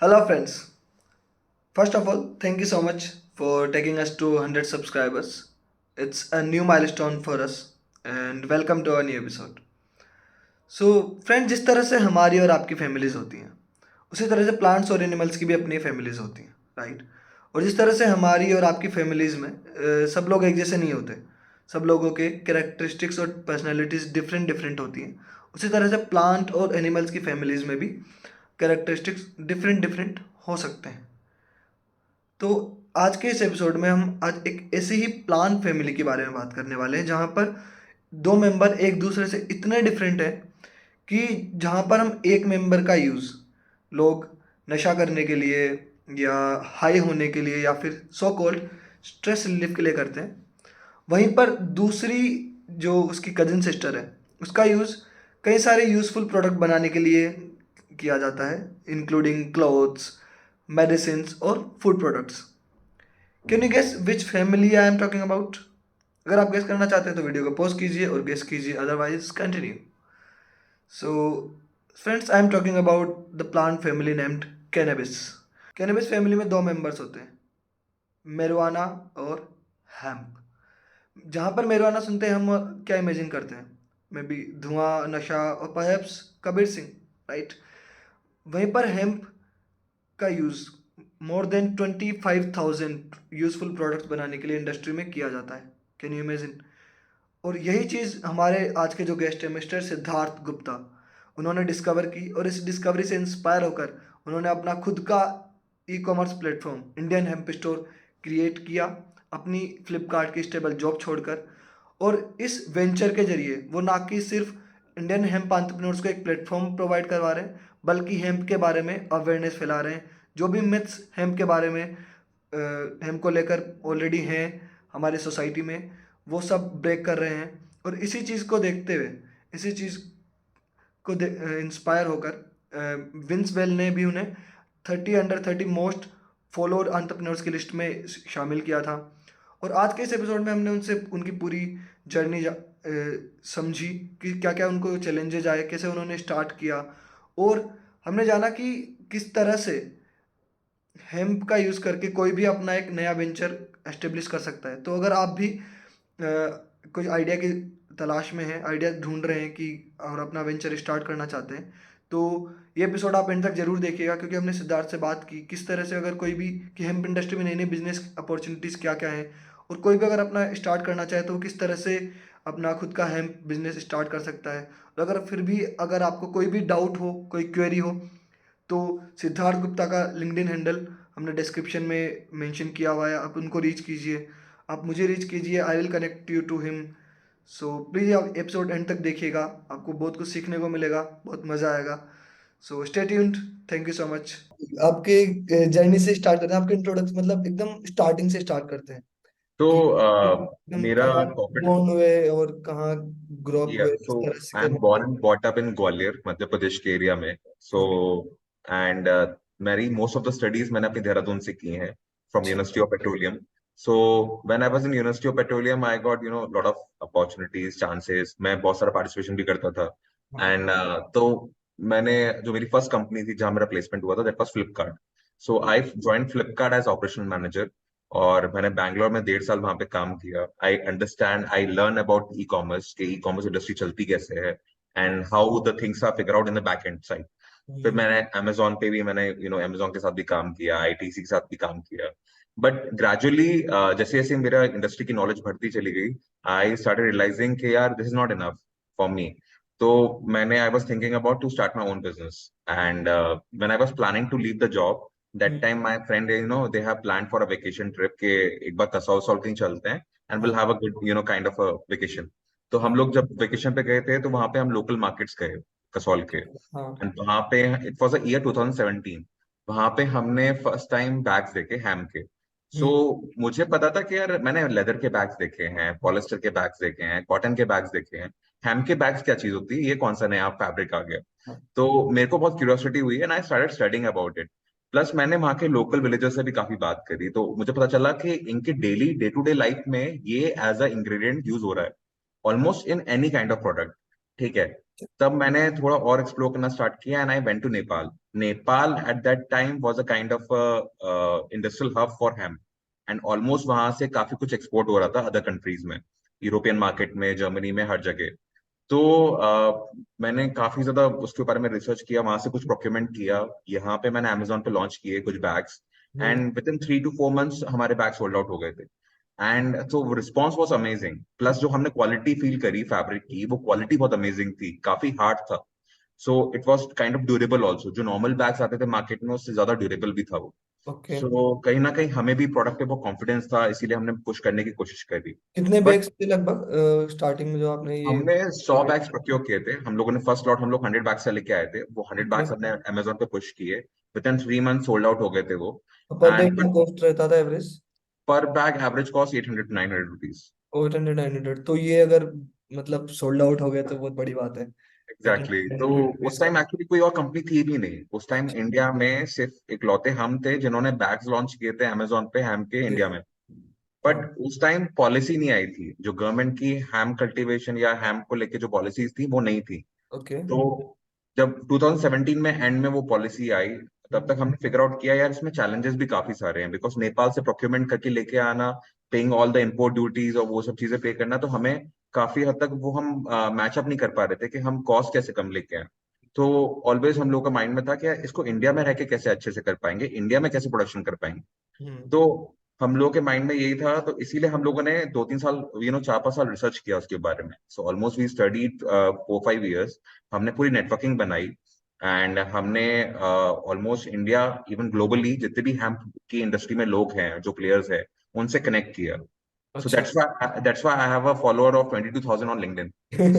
Hello, friends. First of all, thank you so much for taking us to 100 subscribers. It's a new milestone for us, and welcome to our new episode. So friend, जिस तरह से हमारी और आपकी families होती हैं, उसी तरह से प्लांट्स और एनिमल्स की भी अपनी फैमिलीज होती हैं, राइट? और जिस तरह से हमारी और आपकी फैमिलीज में सब लोग एक जैसे नहीं होते, सब लोगों के कैरेक्टरिस्टिक्स और पर्सनैलिटीज डिफरेंट डिफरेंट होती हैं। उसी तरह से प्लांट और एनिमल्स की फैमिलीज में भी कैरेक्टरिस्टिक्स डिफरेंट डिफरेंट हो सकते हैं। तो आज के इस एपिसोड में हम आज एक ऐसी ही प्लांट फैमिली के बारे में बात करने वाले हैं, जहाँ पर दो मेंबर एक दूसरे से इतने डिफरेंट हैं कि जहाँ पर हम एक मेंबर का यूज़ लोग नशा करने के लिए या हाई होने के लिए या फिर सो कॉल्ड स्ट्रेस रिलीफ के लिए करते हैं, वहीं पर दूसरी जो उसकी कजिन सिस्टर है, उसका यूज़ कई सारे यूज़फुल प्रोडक्ट बनाने के लिए किया जाता है, इंक्लूडिंग क्लोथ्स, मेडिसिन और food products. Can you guess which family I am talking about? अगर आप गेस करना चाहते हैं तो वीडियो को पॉज कीजिए और गेस कीजिए, otherwise continue. So friends, I am talking about the plant family named cannabis. Cannabis family में दो मेंबर्स होते हैं, मेरुआना और हैम्प। जहाँ पर मेरुआना सुनते हैं हम क्या इमेजिन करते हैं? मे बी धुआं, नशा और परहैप्स कबीर सिंह, राइट? वहीं पर हेम्प का use more than 25,000 useful products बनाने के लिए इंडस्ट्री में किया जाता है। Can you imagine? और यही चीज़ हमारे आज के जो गेस्ट हैं मिस्टर सिद्धार्थ गुप्ता, उन्होंने डिस्कवर की, और इस डिस्कवरी से इंस्पायर होकर उन्होंने अपना खुद का e commerce platform Indian hemp store create किया, अपनी फ्लिपकार्ट की स्टेबल जॉब छोड़कर। और इस वेंचर के जरिए वो ना कि सिर्फ इंडियन हेम्प एंटरप्रेन्योर्स को एक प्लेटफॉर्म प्रोवाइड करवा रहे हैं, बल्कि हेम्प के बारे में अवेयरनेस फैला रहे हैं। जो भी मिथ्स हेम्प के बारे में हेम्प को लेकर ऑलरेडी हैं हमारी सोसाइटी में, वो सब ब्रेक कर रहे हैं। और इसी चीज़ को देखते हुए, इसी चीज़ को इंस्पायर होकर विंस वेल ने भी उन्हें 30 अंडर 30 मोस्ट फॉलोअर एंटरप्रेन्योर्स की लिस्ट में शामिल किया था। और आज के इस एपिसोड में हमने उनसे उनकी पूरी जर्नी समझी कि क्या क्या उनको चैलेंजेज आए, कैसे उन्होंने स्टार्ट किया। और हमने जाना कि किस तरह से हेम्प का यूज़ करके कोई भी अपना एक नया वेंचर एस्टेब्लिश कर सकता है। तो अगर आप भी कुछ आइडिया की तलाश में हैं, आइडिया ढूंढ रहे हैं कि और अपना वेंचर स्टार्ट करना चाहते हैं, तो ये एपिसोड आप एंड तक जरूर देखिएगा, क्योंकि हमने सिद्धार्थ से बात की किस तरह से अगर कोई भी कि हेम्प इंडस्ट्री में नई नई बिजनेस अपॉर्चुनिटीज़ क्या क्या हैं, और कोई भी अगर अपना स्टार्ट करना चाहे तो वो किस तरह से अपना खुद का हेम्प बिजनेस स्टार्ट कर सकता है। और अगर फिर भी अगर आपको कोई भी डाउट हो, कोई क्वेरी हो, तो सिद्धार्थ गुप्ता का लिंक्डइन हैंडल हमने डिस्क्रिप्शन में मेंशन किया हुआ है, आप उनको रीच कीजिए, आप मुझे रीच कीजिए, I will connect you to him. So please आप एपिसोड एंड तक देखिएगा, आपको बहुत कुछ सीखने को मिलेगा, बहुत मज़ा आएगा। So stay tuned. Thank you so much. आपके जर्नी से स्टार्ट करते हैं, आपके इंट्रोडक्शन मतलब एकदम स्टार्टिंग से स्टार्ट करते हैं तो कि एकदम मेरा कहाँ कॉर्पोरेट बॉर्न हुए और कहाँ ग्रो अप या हुए, सो किस तरह से आई एम करना। Born and brought up in Gwalior Madhya Pradesh के एरिया में। सो एंड मेरी मोस्ट ऑफ द स्टडीज मैंने अपनी देहरादून से की हैं फ्रॉम अच्छा। University of Petroleum. So when I was in University of Petroleum I got lot of opportunities chances, मैं बहुत सारा पार्टिसिपेशन भी करता था। हाँ। एंड तो मैंने जो मेरी फर्स्ट कंपनी थी जहां मेरा प्लेसमेंट हुआ था that was Flipkart. So I join Flipkart as operational manager और मैंने बैंगलोर में 1.5 साल वहां पे काम किया। I understand, I learn about e commerce के ई कॉमर्स इंडस्ट्री चलती कैसे है and how the things are figure out in the back end side. फिर मैंने अमेजोन पे भी मैंने अमेजोन के साथ भी काम किया, आईटीसी के साथ भी काम किया। बट ग्रेजुअली जैसे जैसे मेरा इंडस्ट्री की नॉलेज बढ़ती चली गई, आई स्टार्टेड रियलाइजिंग कि यार this is not enough for me. तो मैंने I was thinking about to start my own business and when I was planning to leave the job that time my friend they have plan for a vacation trip के एक बार कसौल सॉल कहीं चलते हैं and will have a good kind of a vacation. तो हम लोग जब वेकेशन पे गए थे तो वहां पे हम लोकल मार्केट्स गए कसौल के। हाँ। एंड वहां पे इट वाज द ईयर 2017। वहां पे हमने फर्स्ट टाइम बैग्स देखे हैम के। सो मुझे पता था कि यार मैंने लेदर के बैग्स देखे हैं, पॉलिस्टर के बैग्स देखे हैं, कॉटन के बैग्स देखे हैं, हैम के बैग्स क्या चीज होती है, ये कौन सा नया फैब्रिक आ गया। तो मेरे को बहुत क्यूरियोसिटी हुई and I started studying about it. Plus मैंने वहाँ के लोकल विलेजर्स से भी काफी बात करी तो मुझे पता चला कि इनके daily day to day life में ये एज अ इंग्रेडिएंट यूज हो रहा है almost in any kind of product. ठीक है। तब मैंने थोड़ा और एक्सप्लोर करना स्टार्ट किया and I went to Nepal. Nepal at that time was a kind of industrial hub for hemp, and almost वहां से काफी कुछ एक्सपोर्ट हो रहा था अदर कंट्रीज में, यूरोपियन मार्केट में, जर्मनी में, हर जगह। तो मैंने काफी ज्यादा उसके बारे में रिसर्च किया, वहां से कुछ प्रोक्योरमेंट किया। यहाँ पे मैंने अमेजोन पे लॉन्च किए कुछ bags, hmm. And with in 3 to 4 months हमारे बैग सोल्ड आउट हो गए थे। एंड तो रिस्पॉन्स वॉज अमेजिंग, प्लस जो हमने क्वालिटी फील करी फैब्रिक की, वो क्वालिटी बहुत अमेजिंग थी, काफी हार्ड था। So it was kind of durable also, जो नॉर्मल बैग्स आते थे मार्केट में उससे ज्यादा ड्यूरेबल भी था वो। ओके। सो कहीं ना कहीं हमें भी प्रोडक्ट पे बहुत कॉन्फिडेंस था, इसीलिए हमने पुश करने की कोशिश करी। कितने बट बैग्स थे लगभग स्टार्टिंग में जो आपने ये हमने 100 बैग्स प्रोवाइड? प्रोक्योर किए थे हम लोगों ने। फर्स्ट लॉट हम लोग 100 बैग्स से लेके आए थे, वो 100 बैग्स हमने अमेजोन पे पुश किए। With in 3 month sold out हो गए थे वो। पर एंड बैग का कॉस्ट रहता था एवरेज? पर bag average cost 800 to 900 rupees. 800 900, तो ये अगर मतलब सोल्ड आउट हो गया तो बहुत बड़ी बात है। एट एग्जैक्टली हंड्रेड तो रुपीज उस का। टाइम एक्चुअली कोई और कंपनी थी भी नहीं। उस टाइम इंडिया में सिर्फ इकलौते हम थे जिन्होंने बैग्स लॉन्च किए थे अमेजोन पे हैम के ओके। इंडिया में। हाँ। बट उस टाइम पॉलिसी नहीं आई थी, जो गवर्नमेंट की हैम कल्टीवेशन या हैम को लेके जो पॉलिसीज थी वो नहीं थी। ओके। तो जब 2017 में एंड में वो पॉलिसी आई, तब तक हमने फिगर आउट किया यार इसमें चैलेंजेस भी काफी सारे हैं, बिकॉज नेपाल से प्रोक्योरमेंट करके लेके आना, paying all the import duties और वो सब चीजें पे करना, तो हमें काफी हद तक वो हम मैचअप नहीं कर पा रहे थे कि हम कॉस्ट कैसे कम लेके आए। तो ऑलवेज हम लोग का माइंड में था कि यार इसको इंडिया में रह के कैसे अच्छे से कर पाएंगे, इंडिया में कैसे प्रोडक्शन कर पाएंगे। हम्म। तो हम लोग के माइंड में यही था, तो इसीलिए हम लोगों ने 2-3 साल, 4-5 साल रिसर्च किया उसके बारे में। So almost we studied 4-5 years। हमने पूरी नेटवर्किंग बनाई, एंड हमने ऑलमोस्ट इंडिया, इवन ग्लोबली जितने भी हम की इंडस्ट्री में लोग हैं, जो प्लेयर्स हैं, उनसे कनेक्ट किया। सो अच्छा। That's why I have a follower of 22,000 on LinkedIn.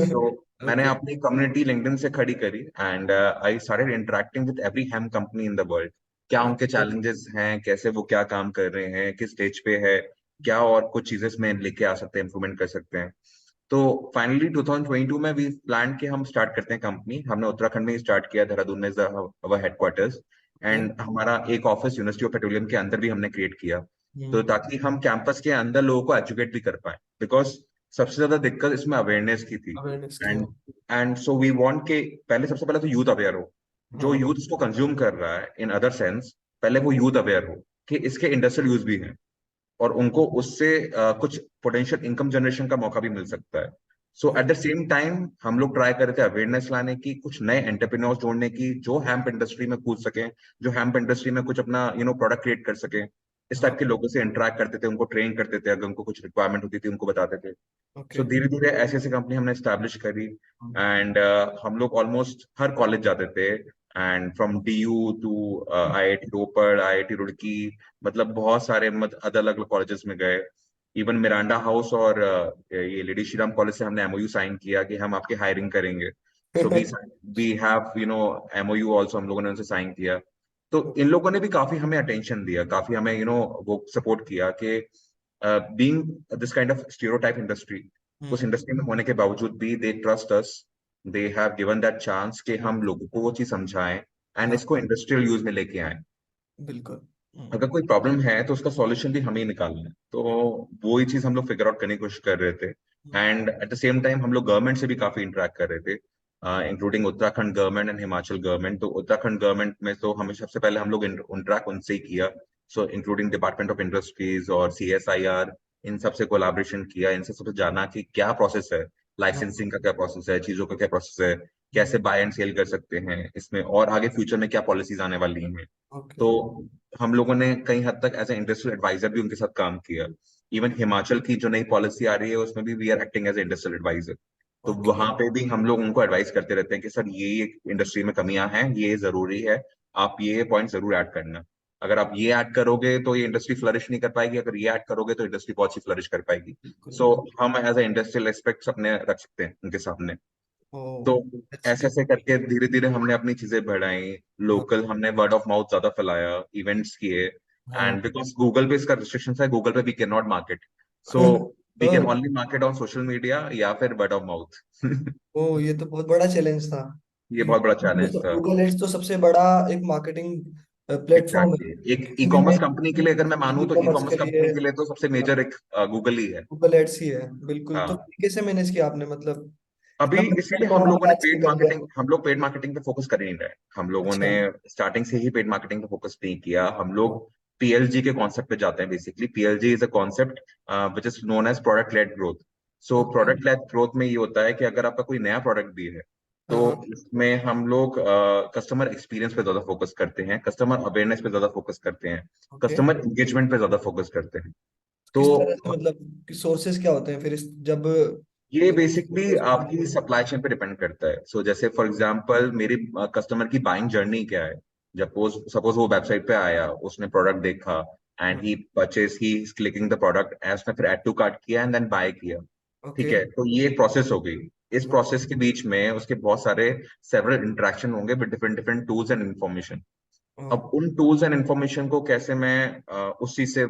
So मैंने ओके। अपनी कम्युनिटी लिंक्डइन से खड़ी करी, and I started interacting with every hemp company in the world. क्या उनके ओके। चैलेंजेस हैं, कैसे वो क्या काम कर रहे हैं, किस स्टेज पे है, क्या और कुछ चीजें इसमें लेके आ सकते हैं, इम्प्रूवमेंट कर सकते हैं। तो फाइनली 2022 में वी प्लान कि हम स्टार्ट करते हैं कंपनी। हमने उत्तराखंड में ही स्टार्ट किया, देहरादून में अवर हेडक्वार्टर्स। ओके। एंड हमारा एक ऑफिस यूनिवर्सिटी ऑफ पेट्रोलियम के अंदर भी हमने क्रिएट किया, तो हम्म। ताकि हम कैंपस के अंदर लोगों को एजुकेट भी कर पाए। बिकॉज सबसे ज्यादा दिक्कत इसमें अवेयरनेस की थी। अवेयरनेस की एंड हो। एंड सो वी वांट के पहले, सबसे पहले तो यूथ अवेयर हो। जो हाँ। यूथ इसको कंज्यूम कर रहा है इन अदर सेंस, पहले वो यूथ अवेयर हो कि इसके इंडस्ट्रियल यूज भी है, और उनको उससे कुछ पोटेंशियल इनकम जनरेशन का मौका भी मिल सकता है। सो एट द सेम टाइम हम लोग ट्राई कर रहे थे अवेयरनेस लाने की, कुछ नए एंटरप्रेन्योर्स जोड़ने की जो हैम्प इंडस्ट्री में कूद सके, जो हैम्प इंडस्ट्री में कुछ अपना प्रोडक्ट क्रिएट कर सके। इस हाँ। टाइप के लोगों से इंटरेक्ट करते थे, उनको ट्रेन करते थे, अगर उनको कुछ रिक्वायरमेंट होती थी उनको बताते थे। So okay. धीरे धीरे ऐसे ऐसे कंपनी हमने स्टैब्लिश करी। एंड हम लोग ऑलमोस्ट हर कॉलेज जाते थे, and from DU to IIT Ropar, IIT Roorkee, मतलब बहुत सारे अलग अलग कॉलेजेस में गए। इवन मिरांडा हाउस और ये लेडी श्रीराम कॉलेज से हमने MOU साइन किया कि हम आपकी हायरिंग करेंगे। So we have MOU also, हम लोगों ने उनसे साइन किया। तो इन लोगों ने भी काफी हमें अटेंशन दिया, काफी हमें वो सपोर्ट किया कि being this kind of stereotype industry, उस हम्म। इंडस्ट्री में होने के बावजूद भी they trust us, they have given that chance कि हम लोगों को वो चीज समझाएं एंड हाँ। इसको इंडस्ट्रियल यूज में लेके आए। बिल्कुल। अगर कोई प्रॉब्लम है तो उसका सॉल्यूशन भी हमें ही निकालना है, तो वो ही चीज हम लोग फिगर आउट करने की कोशिश कर रहे थे। And at the same time हम लोग गवर्नमेंट से भी काफी इंटरेक्ट कर रहे थे, including Uttarakhand government and Himachal government. तो उत्तराखंड गवर्नमेंट में तो हमें सबसे पहले हम लोग इंटरेक्ट उनसे ही किया। सो इंक्लूडिंग डिपार्टमेंट ऑफ इंडस्ट्रीज और CSIR, इन सबसे कोलाब्रेशन किया, इनसे सबसे जाना कि क्या प्रोसेस है, लाइसेंसिंग का क्या प्रोसेस है, चीजों का क्या प्रोसेस है, कैसे बाय एंड सेल कर सकते हैं इसमें, और आगे फ्यूचर में क्या पॉलिसीज आने वाली हैं। ओके। तो हम लोगों ने कई हद तक एज ए इंडस्ट्रियल एडवाइजर भी उनके साथ काम किया। इवन हिमाचल की जो नई पॉलिसी आ रही है उसमें भी we are acting as a industrial advisor. तो ओके। वहां पे भी हम लोग उनको एडवाइस करते रहते हैं कि सर ये इंडस्ट्री में कमियां हैं, ये जरूरी है, आप ये पॉइंट जरूर ऐड करना। अगर आप ये ऐड करोगे तो ये इंडस्ट्री फ्लरिश नहीं कर पाएगी, अगर ये ऐड करोगे तो इंडस्ट्री बहुत ही फ्लरिश कर पाएगी। बिल्कुल सो बिल्कुल। हम एज ए इंडस्ट्रियल एस्पेक्ट्स अपने रख सकते हैं उनके सामने। ओ, तो दैट्स ऐसे ऐसे करके धीरे धीरे हमने अपनी चीजें बढ़ाई। हाँ। लोकल हमने वर्ड ऑफ माउथ ज्यादा फैलाया, इवेंट्स किए। हाँ। एंड बिकॉज गूगल पे इसका रिस्ट्रिक्शन है, गूगल पे we can not market. So we can o, only market on social media या फिर वर्ड ऑफ माउथ। ओ, ये तो बहुत बड़ा चैलेंज था ये कि बहुत बड़ा चैलेंज था। गूगल एड्स तो सबसे बड़ा एक मार्केटिंग प्लेटफॉर्म है एग्जैक्टली, एक ई किसी भी कॉमर्स नए कंपनी के लिए अगर मैं मानूं ई तो ई कॉमर्स कॉमर्स के कंपनी लिए। के लिए तो सबसे मेजर एक गूगल ही है। गूगल एड्स ही है बिल्कुल। तो हाँ, कैसे मैनेज किया आपने मतलब अभी हमने इसीलिए कोरोना बैच निकल गया। हम लोग पेड मार्केटिंग पे फोकस कर ही नहीं रहे। हम लोगों ने अच्छा। स्टार्टिंग से ही पेड मार्केटिंग पे फोकस नहीं किया। हम लोग पीएलजी के कॉन्सेप्ट पे जाते हैं। Basically PLG is a concept which is known as product led growth. So okay. Product led growth में ये होता है कि अगर आपका कोई नया प्रोडक्ट भी है तो हाँ। इसमें हम लोग कस्टमर एक्सपीरियंस पे ज्यादा फोकस करते हैं, कस्टमर अवेयरनेस पे ज्यादा फोकस करते हैं, ओके। कस्टमर एंगेजमेंट पे ज्यादा फोकस करते हैं। तो किस तरह से, मतलब सोर्सेस क्या होते हैं फिर जब ये कोई बेसिकली source बनाते आपकी हैं? सप्लाई चेन पे डिपेंड करता है। सो जैसे फॉर एग्जांपल मेरी कस्टमर की बाइंग जर्नी क्या है। सपोज सपोज वो वेबसाइट पे आया, उसने प्रोडक्ट देखा एंड हाँ। He purchase, he clicking the product and उसने फिर ऐड टू कार्ट किया एंड देन बाय किया। ठीक ओके। है, तो ये एक प्रोसेस हो गई। इस हाँ। प्रोसेस के बीच में उसके बहुत सारे सेवरल इंटरेक्शन होंगे with different different tools and information. हाँ। अब उन टूल्स एंड इन्फॉर्मेशन को कैसे मैं उस चीज से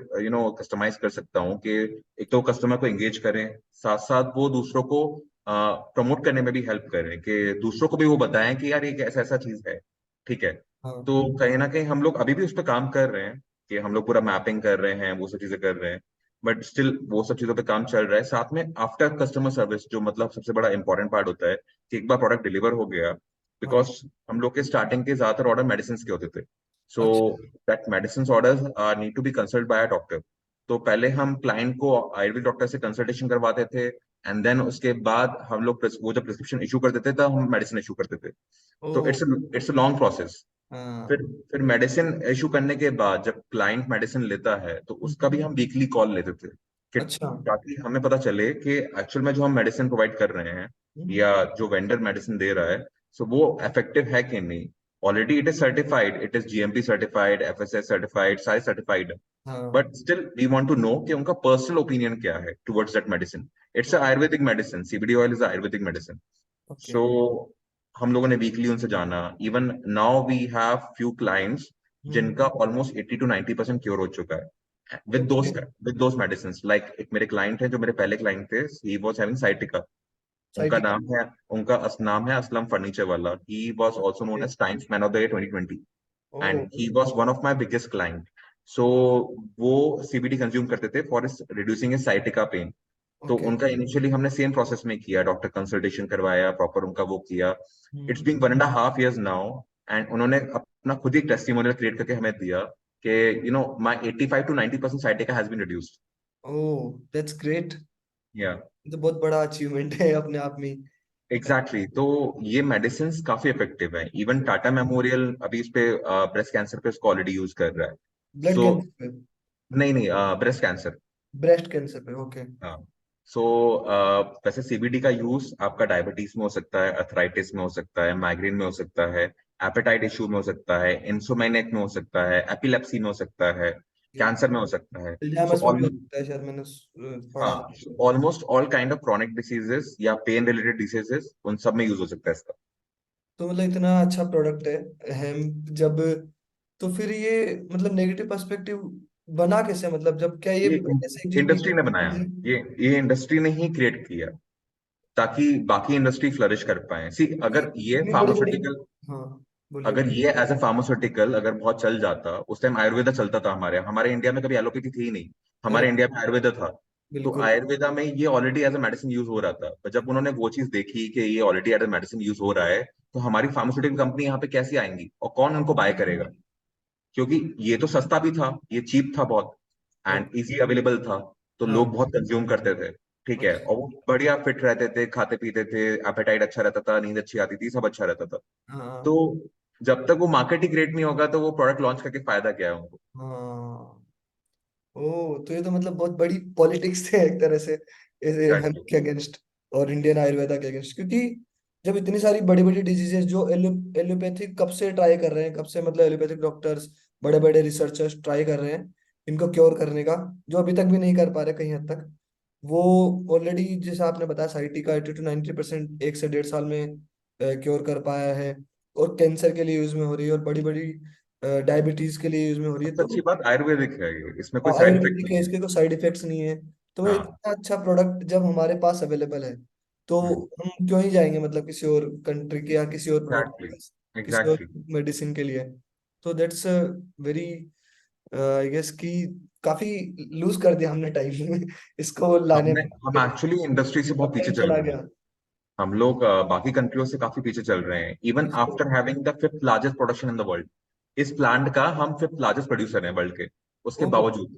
कस्टमाइज कर सकता हूँ कि एक तो कस्टमर को एंगेज करें, साथ साथ वो दूसरों को प्रमोट करने में भी हेल्प करें, कि दूसरों को भी वो बताएं कि यार ये ऐसा ऐसा चीज है। ठीक है, हाँ। तो कहीं ना कहीं हम लोग अभी भी उस पर काम कर रहे हैं कि हम लोग पूरा मैपिंग कर रहे हैं, वो सब चीजें कर रहे हैं। बट स्टिल वो सब चीजों पे काम चल रहा है। साथ में आफ्टर कस्टमर सर्विस जो मतलब सबसे बड़ा इंपॉर्टेंट पार्ट होता है कि एक बार प्रोडक्ट डिलीवर हो गया, हाँ। बिकॉज हम लोग के स्टार्टिंग के ज्यादातर ऑर्डर मेडिसिन के होते थे। सो अच्छा। That medicine orders need to be consult by a doctor. तो पहले हम क्लाइंट को आयुर्वेदिक डॉक्टर से कंसल्टेशन करवाते थे एंड देन उसके बाद हम लोग वो जब प्रिस्क्रिप्शन इशू करते थे तब हम मेडिसिन इशू करते थे। तो ओ। It's a long process. हाँ। फिर मेडिसिन इशू करने के बाद जब क्लाइंट मेडिसिन लेता है तो उसका भी हम वीकली कॉल लेते थे, कि अच्छा। ताकि हमें पता चले कि एक्चुअल में जो हम मेडिसिन प्रोवाइड कर रहे हैं हम्म। या जो वेंडर मेडिसिन दे रहा है, सो वो इफेक्टिव है कि नहीं। Already it is certified, it is GMP certified, FSS certified, सारे सर्टिफाइड। हाँ। But still we want to know कि उनका पर्सनल ओपिनियन क्या है towards that medicine. It's Ayurvedic medicine, CBD oil is Ayurvedic medicine. Okay. So हम लोगों ने वीकली उनसे जाना। Even now we have few clients hmm. जिनका ऑलमोस्ट 80 to 90% क्योर हो चुका है okay. With those medicine. Like एक मेरे क्लाइंट है जो मेरे पहले क्लाइंट थे, ही वाज हैविंग साइटिका। उनका साइटिका। नाम है नाम है असलम फर्नीचर वाला। He was also known okay. As Times man of the year 2020 ओ। And he was one of my biggest client. So वो सीबीडी कंज्यूम करते थे फॉर रिड्यूसिंग साइटिका पेन। तो ओके। उनका इनिशियली हमने सेम प्रोसेस में किया, डॉक्टर कंसल्टेशन करवाया, प्रॉपर उनका वो किया। It's hmm. Been 1.5 years now and उन्होंने अपना खुद ही टेस्टिमोनियल क्रिएट करके हमें दिया कि my 85 to 90% sciatica has been reduced. Oh, that's great. या ये तो बहुत बड़ा अचीवमेंट है अपने आप में। एग्जैक्टली, तो ये मेडिसिन काफी इफेक्टिव है। इवन टाटा मेमोरियल अभी इस पे ब्रेस्ट कैंसर पे इसको ऑलरेडी यूज कर रहा है। ब्लड सो कैंसर पे? नहीं नहीं, ब्रेस्ट कैंसर। ब्रेस्ट कैंसर पे, ओके। हाँ। सो वैसे सीबीडी का यूज आपका डायबिटीज में हो सकता है, अर्थराइटिस में हो सकता है, माइग्रेन में हो सकता है, एपेटाइट इशू में हो सकता है, इंसोमेनिक में हो सकता है, एपिलेप्सी में हो सकता है, कैंसर में हो सकता है। सो अल्जाइमर्स में भी ऑल हो सकता है शायद, मैंने पढ़ा हाँ, था। Almost all kind of chronic diseases या पेन रिलेटेड डिसीजेस उन सब में यूज हो सकता है इसका। तो मतलब इतना अच्छा प्रोडक्ट है हेम्प जब, तो फिर ये मतलब नेगेटिव पर्सपेक्टिव बना कैसे, मतलब जब क्या ये ये पहले से एग्जिस्ट इंडस्ट्री ने बनाया, है? ये इंडस्ट्री ने ही क्रिएट किया ताकि बाकी इंडस्ट्री फ्लरिश कर पाए। सी अगर ये इतनी बड़ी बड़ी। फार्मास्यूटिकल, हाँ, बोलिए अगर बोलिए। ये एज ए फार्मास्यूटिकल अगर बहुत चल जाता, उस टाइम आयुर्वेदा चलता था। हमारे इंडिया में कभी एलोपैथी थी ही नहीं, हमारे करेक्ट। इंडिया में आयुर्वेदा था। तो बिल्कुल। आयुर्वेदा में ये already as a medicine use हो रहा था। पर जब उन्होंने वो चीज देखी कि ये already as a medicine use हो रहा है, तो हमारी फार्मास्यूटिकल कंपनी यहाँ पे कैसी आएंगी और कौन उनको बाय करेगा। क्योंकि ये तो सस्ता भी था, ये चीप था बहुत एंड ओके। इजी अवेलेबल था, तो हाँ। लोग बहुत कंज्यूम करते थे। ठीक है, अच्छा। और वो बढ़िया फिट रहते थे, खाते पीते थे, एपेटाइट अच्छा रहता था, नींद अच्छी आती थी, सब अच्छा रहता था। तो हाँ। जब तक वो मार्केट ही क्रिएट नहीं होगा तो वो प्रोडक्ट लॉन्च करके फायदा क्या है उनको। हाँ। ओ, तो ये तो मतलब बहुत बड़ी पॉलिटिक्स है एक तरह से, हेल्थ एग्जैक्टली। के अगेंस्ट और इंडियन आयुर्वेदा के अगेंस्ट, क्योंकि जब इतनी सारी बड़ी बड़ी डिजीजेस जो एलोपैथिक कब से ट्राई कर रहे हैं, कब से मतलब एलोपैथिक डॉक्टर्स, बड़े बड़े रिसर्चर्स ट्राई कर रहे हैं इनको क्योर करने का, जो अभी तक भी नहीं कर पा रहे कहीं हद तक। वो ऑलरेडी जैसा आपने बताया साइटी का 80 to 90% 1 से 1.5 साल में क्योर कर पाया है, और कैंसर के लिए यूज में हो रही है, और बड़ी बड़ी डायबिटीज के लिए यूज में हो रही है। सबसे तो अच्छी बात आयुर्वेदिक है, ये इसमें कोई साइड इफेक्ट आयुर्वेदिक है, नहीं है। इसके कोई साइड इफेक्ट्स नहीं है। तो हाँ। इतना अच्छा प्रोडक्ट जब हमारे पास अवेलेबल है, तो हम्म। हम क्यों ही जाएंगे मतलब किसी और कंट्री के या किसी और प्रोडक्ट के एग्जैक्टली। पास, किसी और एग्जैक्टली। मेडिसिन के लिए। तो दैट्स वेरी, आई गेस कि काफी लूज कर दिया हमने टाइम में इसको लाने हम में, एक्चुअली इंडस्ट्री से बहुत अब पीछे टाइम चल चला रहे हैं। गया। हम लोग बाकी कंट्रियों से काफी पीछे चल रहे हैं, इवन इसको after having the fifth largest production in the world. इस प्लांट का हम फिफ्थ लार्जेस्ट प्रोड्यूसर हैं वर्ल्ड के, उसके ओ, बावजूद।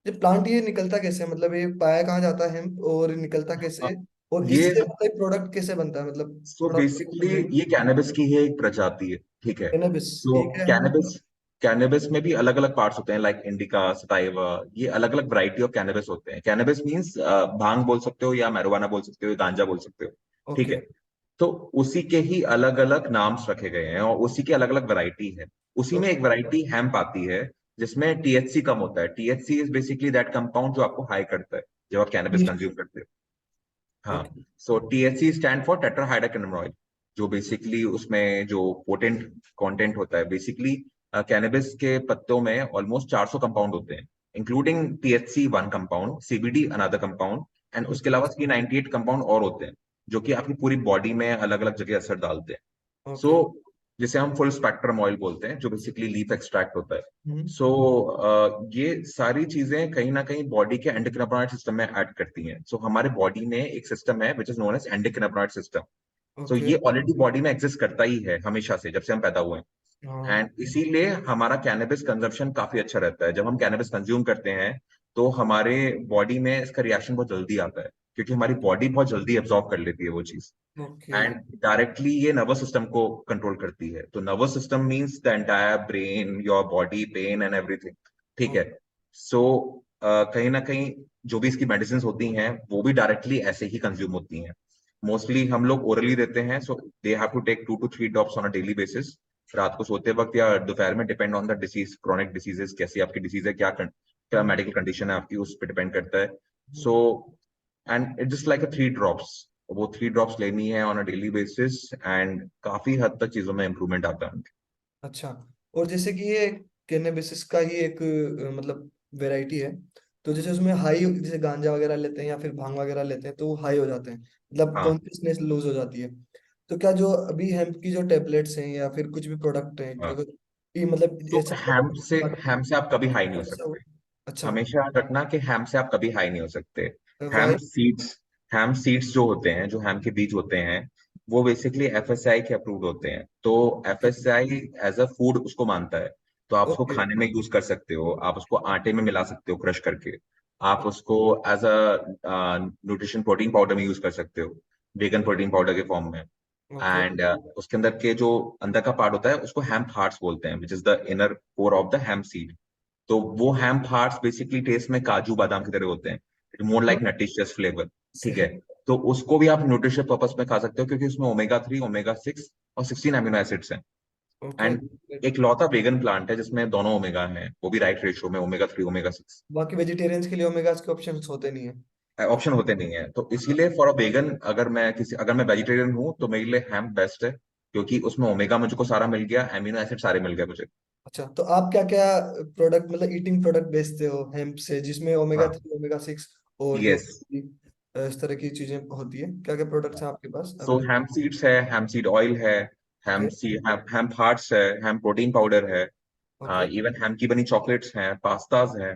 ये प्लांट ये निकलता कैसे है? मतलब ये पाया कहाँ जाता है और निकलता अ, कैसे? और ये इससे मतलब प्रोडक्ट कैसे बनता है? मतलब सो थोड़ा बेसिकली समझाएंगे? ये कैनबिस की ही एक प्रजाति है, ठीक है। कैनबिस, तो ठीक है। कैनबिस कैनबिस में भी अलग अलग पार्ट्स होते हैं, लाइक इंडिका, सटाइवा, ये अलग अलग वैरायटी ऑफ कैनबिस होते हैं। कैनबिस मीन्स भांग बोल सकते हो, या मैरिजुआना बोल सकते हो, या गांजा बोल सकते हो, ठीक ओके। है। तो उसी के ही अलग अलग नाम्स रखे गए हैं, और उसी की अलग अलग वैरायटी है। उसी में एक वैरायटी हेम्प आती है, जिसमें टीएचसी कम होता है। THC is basically that compound जो आपको हाई करता है जब आप कैनबिस कंज्यूम करते हो। हाँ। Okay. So THC stand for tetrahydrocannabinoid, जो बेसिकली उसमें जो पोटेंट कंटेंट होता है। बेसिकली कैनबिस के पत्तों में ऑलमोस्ट 400 कंपाउंड होते हैं, including THC one compound, CBD another compound, and उसके अलावा 398 कंपाउंड और होते हैं, जो कि आपकी पूरी बॉडी में अलग अलग जगह असर डालते हैं। So okay. जिसे हम फुल स्पेक्ट्रम ऑयल बोलते हैं, जो बेसिकली लीफ एक्सट्रैक्ट होता है। हम्म। सो ये सारी चीजें कहीं ना कहीं बॉडी के एंडोक्रिनोलॉजी सिस्टम में ऐड करती हैं। सो हमारे बॉडी में एक सिस्टम है which is known as endocrinology system. So okay. ये ऑलरेडी बॉडी में एग्जिस्ट करता ही है हमेशा से, जब से हम पैदा हुए हैं। हाँ। एंड इसीलिए हमारा कैनबिस कंजम्पशन काफी अच्छा रहता है। जब हम कैनबिस कंज्यूम करते हैं तो हमारे बॉडी में इसका रिएक्शन बहुत जल्दी आता है, क्योंकि हमारी बॉडी बहुत जल्दी एब्जॉर्ब कर लेती है वो चीज। ओके। एंड डायरेक्टली ये नर्वस सिस्टम को कंट्रोल करती है। तो nervous system means the entire brain, your body, pain and everything, ठीक है। सो कहीं ना कहीं जो भी इसकी मेडिसिन होती हैं वो भी डायरेक्टली ऐसे ही कंज्यूम होती हैं। मोस्टली हम लोग ओरली देते हैं, so they have to take 2 to 3 drops on a daily basis, रात को सोते वक्त या दोपहर में, depend on the disease, chronic diseases कैसी आपकी डिसीज है, क्या हम्म। मेडिकल कंडीशन है आपकी, उस पर डिपेंड करता है। So and it just like a 3 drops, वो 3 ड्रॉप्स लेनी है on a daily basis, and काफी हद तक चीजों में इंप्रूवमेंट आता है। अच्छा। और जैसे कि ये कैनबिस का ही एक मतलब वैरायटी है, तो जैसे उसमें हाई, जैसे गांजा वगैरह लेते हैं या फिर भांग वगैरह लेते हैं तो वो हाई हो जाते हैं, मतलब हाँ कॉन्शियसनेस लूज हो जाती है। तो क्या जो अभी हेम्प की जो टेबलेट्स हैं या फिर कुछ भी प्रोडक्ट हैं, हाँ। अगर ये मतलब तो ऐसा हैम से आप कभी हाई नहीं हो ऐसा सकते। अच्छा। हमेशा याद रखना कि हैम से आप कभी हाई नहीं हो सकते। हैम वाई? सीड्स हैम सीड्स जो होते हैं, जो हैम के बीज होते हैं, वो बेसिकली एफएसआई के अप्रूव्ड होते हैं। तो एफएसआई एज अ फूड उसको मानता है। तो आप उसको ओके। खाने में यूज कर सकते हो, आप उसको आटे में मिला सकते हो क्रश करके, आप उसको as a nutrition protein powder में यूज कर सकते हो, वेगन प्रोटीन पाउडर के फॉर्म में। ओके। एंड उसके अंदर के जो अंदर का पार्ट होता है उसको हैम हार्ट्स बोलते हैं, which is the inner core of the ham seed. तो वो हैम हार्ट्स बेसिकली टेस्ट में काजू बादाम की तरह होते हैं, मोर लाइक नटिशियस फ्लेवर, ठीक है। तो उसको भी आप न्यूट्रिशन पर्पस में खा सकते हो, क्योंकि उसमें ओमेगा 3, ओमेगा 6 और 16 अमीनो एसिड्स हैं। ओके। एंड एक लौता वेगन प्लांट है जिसमें दोनों ओमेगा हैं, वो भी राइट रेशियो में, ओमेगा 3, ओमेगा 6। बाकी वेजिटेरियंस के लिए ओमेगास के ऑप्शंस होते नहीं है? ऑप्शन होते नहीं है, तो इसीलिए फॉर अ वेगन, अगर मैं वेजिटेरियन हूँ तो मेरे लिए हैम बेस्ट है, क्योंकि उसमें ओमेगा मुझको सारा मिल गया, अमीनो एसिड सारे मिल गए मुझे। अच्छा, तो आप क्या क्या प्रोडक्ट मतलब ईटिंग प्रोडक्ट बेचते हो हेम्प से, जिसमें ओमेगा हाँ। 3, ओमेगा 6 और जो यस। इस तरह की चीजें होती है? क्या क्या प्रोडक्ट्स हैं आपके पास सो अवेलेबल? हैम सीड्स है, हैम सीड ऑयल है, ओके। हैम हार्ट्स है, हैम प्रोटीन पाउडर है, ओके। इवन हैम की बनी चॉकलेट्स हैं, पास्ताज हैं।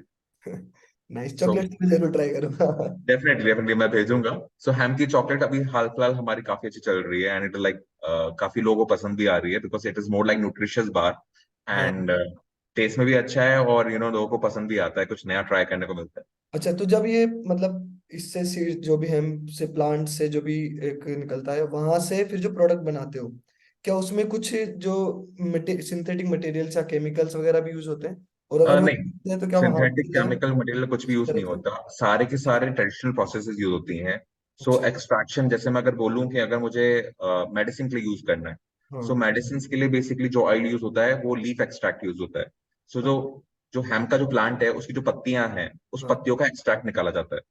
नाइस, सो चॉकलेट मैं जरूर ट्राई करूंगा। डेफिनेटली डेफिनेटली मैं भेजूंगा। सो हैम की चॉकलेट अभी हाल फिलहाल हमारी काफी अच्छी चल रही है, एंड इट लाइक काफी लोगों को पसंद भी आ रही है, because it is more like nutritious bar, हाँ। एंड टेस्ट में भी अच्छा है, और लोगों को पसंद भी आता है, कुछ नया ट्राई करने को मिलता है। अच्छा, तो जब ये मतलब इससे सीड जो भी हेम्प से प्लांट से जो भी एक निकलता है वहां से फिर जो प्रोडक्ट बनाते हो, क्या उसमें कुछ जो सिंथेटिक मटेरियल्स या केमिकल्स वगैरह भी यूज होते हैं? और अगर वो नहीं, होते हैं तो क्या वहां सिंथेटिक मिलता है केमिकल मटेरियल कुछ भी इस यूज तरह नहीं से? होता, सारे के अच्छा। सारे ट्रेडिशनल प्रोसेसेस यूज होती हैं। सो अच्छा। एक्सट्रैक्शन, जैसे मैं अगर बोलूं कि अगर मुझे मेडिसिन के लिए यूज करना है, सो हाँ। मेडिसिन के लिए बेसिकली जो ऑयल यूज होता है वो लीफ एक्सट्रैक्ट यूज होता है। सो जो हाँ। जो हैम का जो प्लांट है उसकी जो पत्तियां हैं, उस हाँ। पत्तियों का एक्सट्रैक्ट निकाला जाता है।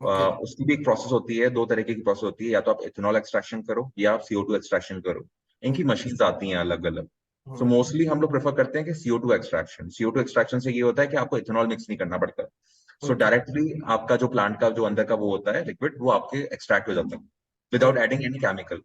ओके। उसकी भी एक प्रोसेस होती है, 2 तरीके की प्रोसेस होती है, या तो आप इथेनॉल एक्सट्रैक्शन करो या आप CO2 एक्सट्रैक्शन करो। इनकी ओके। मशीन्स आती हैं अलग अलग। सो हाँ। मोस्टली हम लोग प्रेफर करते हैं कि CO2 एक्सट्रैक्शन। CO2 एक्सट्रैक्शन से ये होता है कि आपको इथेनॉल मिक्स नहीं करना पड़ता। So okay. डायरेक्टली आपका जो प्लांट का जो अंदर का वो होता है लिक्विड, वो आपके एक्सट्रैक्ट हो जाता है ओ। Without adding any chemical.